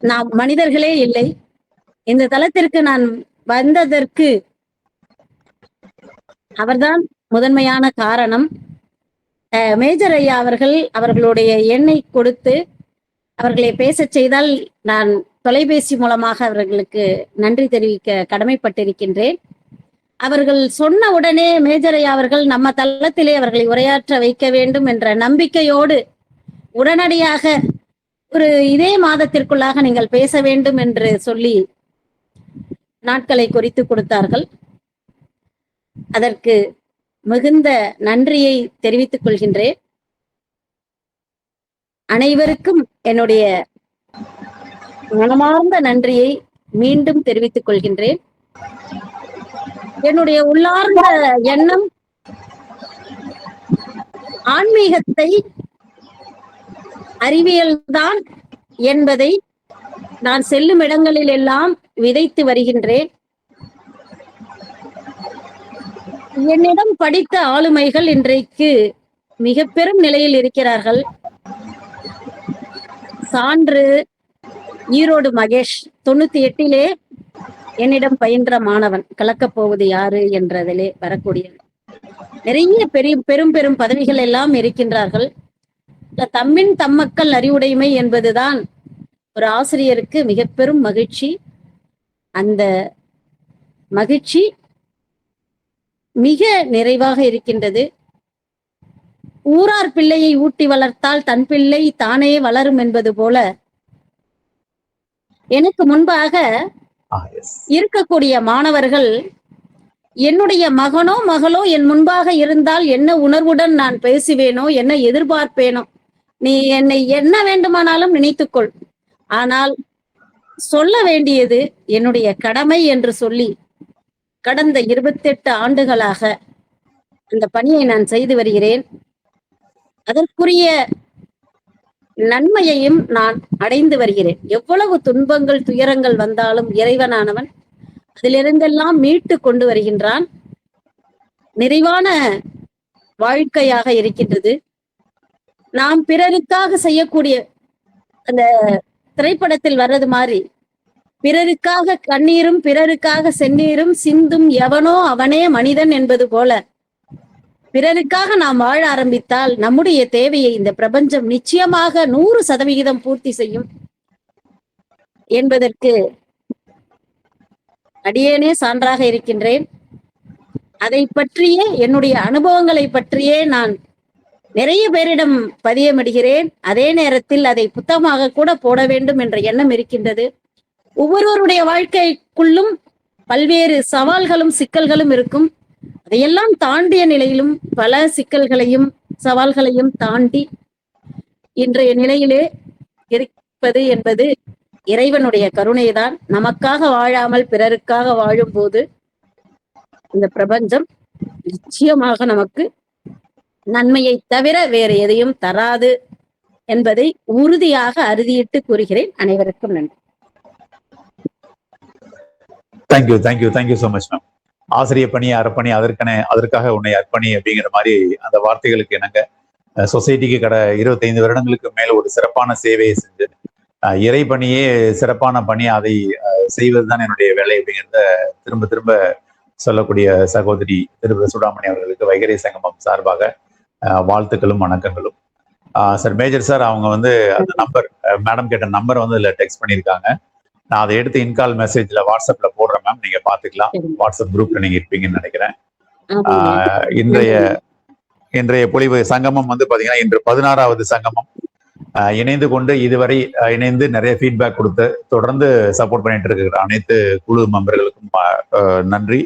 நாம் மனிதர்களே இல்லை. இந்த தளத்திற்கு நான் வந்ததற்கு அவர்தான் முதன்மையான காரணம். மேஜர் ஐயா அவர்கள் அவர்களுடைய எண்ணை கொடுத்து அவர்களை பேசச் செய்தால் நான் தொலைபேசி மூலமாக அவர்களுக்கு நன்றி தெரிவிக்க கடமைப்பட்டிருக்கின்றேன். அவர்கள் சொன்ன உடனே மேஜர் ஐயா அவர்கள் நம்ம தளத்திலே அவர்களை உரையாற்ற வைக்க வேண்டும் என்ற நம்பிக்கையோடு உடனடியாக இதே மாதத்திற்குள்ளாக நீங்கள் பேச வேண்டும் என்று சொல்லி நாட்களை குறித்து கொடுத்தார்கள். அதற்கு மிகுந்த நன்றியை தெரிவித்துக் கொள்கின்றேன். அனைவருக்கும் என்னுடைய மனமார்ந்த நன்றியை மீண்டும் தெரிவித்துக் கொள்கின்றேன். என்னுடைய உள்ளார்ந்த எண்ணம் ஆன்மீகத்தை அறிவியல்தான் என்பதை நான் செல்லும் இடங்களில் எல்லாம் விதைத்து வருகின்றேன். என்னிடம் படித்த ஆளுமைகள் இன்றைக்கு மிக பெரும் நிலையில் இருக்கிறார்கள். சான்று ஈரோடு மகேஷ் 98 என்னிடம் பயின்ற மாணவன். கலக்கப் போவது யாரு என்றதிலே வரக்கூடிய நிறைய பெரும் பெரும் பதவிகள் எல்லாம் இருக்கின்றார்கள். தம்மின் தம்மக்கள் அறிவுடைமை என்பதுதான் ஒரு ஆசிரியருக்கு மிக பெரும் மகிழ்ச்சி. அந்த மகிழ்ச்சி மிக நிறைவாக இருக்கின்றது. ஊரார் பிள்ளையை ஊட்டி வளர்த்தால் தன் பிள்ளை தானே வளரும் என்பது போல எனக்கு முன்பாக இருக்கக்கூடிய மாணவர்கள் என்னுடைய மகனோ மகளோ என் முன்பாக இருந்தால் என்ன உணர்வுடன் நான் பேசுவேனோ, என்ன எதிர்பார்ப்பேனோ, நீ என்னை என்ன வேண்டுமானாலும் நினைத்துக்கொள், ஆனால் சொல்ல வேண்டியது என்னுடைய கடமை என்று சொல்லி கடந்த 28 ஆண்டுகளாக அந்த பணியை நான் செய்து வருகிறேன். அதற்குரிய நன்மையையும் நான் அடைந்து வருகிறேன். எவ்வளவு துன்பங்கள் துயரங்கள் வந்தாலும் இறைவனானவன் அதிலிருந்தெல்லாம் மீட்டு கொண்டு வருகின்றான். நிறைவான வாழ்க்கையாக இருக்கின்றது. நாம் பிறருக்காக செய்யக்கூடிய அந்த திரைப்படத்தில் வர்றது மாதிரி பிறருக்காக கண்ணீரும் பிறருக்காக செந்நீரும் சிந்தும் எவனோ அவனே மனிதன் என்பது போல பிறருக்காக நாம் வாழ ஆரம்பித்தால் நம்முடைய தேவையை இந்த பிரபஞ்சம் நிச்சயமாக 100% பூர்த்தி செய்யும் என்பதற்கு அடியேனே சான்றாக இருக்கின்றேன். அதை பற்றியே என்னுடைய அனுபவங்களை பற்றியே நான் நிறைய பேரிடம் பதியமிடுகிறேன். அதே நேரத்தில் அதை புத்தகமாக கூட போட வேண்டும் என்ற எண்ணம் இருக்கின்றது. ஒவ்வொருவருடைய வாழ்க்கைக்குள்ளும் பல்வேறு சவால்களும் சிக்கல்களும் இருக்கும். அதையெல்லாம் தாண்டிய நிலையிலும் பல சிக்கல்களையும் சவால்களையும் தாண்டி இன்றைய நிலையிலே இருப்பது என்பது இறைவனுடைய கருணைதான். நமக்காக வாழாமல் பிறருக்காக வாழும் போது இந்த பிரபஞ்சம் நிச்சயமாக நமக்கு நன்மையை தவிர வேறு எதையும் தராது என்பதை உறுதியாக அறுதியிட்டு கூறுகிறேன். அனைவருக்கும் நன்றி. Thank you so much ma'am. ஆசிரியர் பணி அர்ப்பணி அதற்காக உன்னை அர்ப்பணி அப்படிங்கிற மாதிரி அந்த வார்த்தைகளுக்கு என்னங்க சொசைட்டிக்கு 25 வருடங்களுக்கு மேல ஒரு சிறப்பான சேவையை செஞ்சு இறைப்பணியே சிறப்பான பணி, அதை செய்வதுதான் என்னுடைய வேலை அப்படிங்கிறத திரும்ப திரும்ப சொல்லக்கூடிய சகோதரி திரு சூடாமணி அவர்களுக்கு வைகரை சங்கமம் சார்பாக வாழ்த்துக்களும் வணக்கங்களும். சார் மேஜர் சார் அவங்க வந்து அந்த நம்பர், மேடம் கேட்ட நம்பர் வந்து இதில் டெக்ஸ்ட் பண்ணியிருக்காங்க. நான் அதை எடுத்து இன்கால் மெசேஜில் வாட்ஸ்அப்பில் போடுறேன் மேம், நீங்கள் பார்த்துக்கலாம். வாட்ஸ்அப் குரூப்பில் நீங்கள் இருப்பீங்கன்னு நினைக்கிறேன். இன்றைய பொழிவு சங்கமம் வந்து பார்த்தீங்கன்னா இன்று 16வது சங்கமம். இணைந்து கொண்டு இதுவரை இணைந்து நிறைய ஃபீட்பேக் கொடுத்து தொடர்ந்து சப்போர்ட் பண்ணிட்டு இருக்கிற அனைத்து குழு மெம்பர்களுக்கும் நன்றி.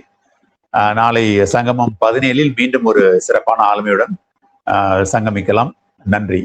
நாளை சங்கமம் 17 மீண்டும் ஒரு சிறப்பான ஆளுமையுடன் சங்கமிக்கலாம். நன்றி.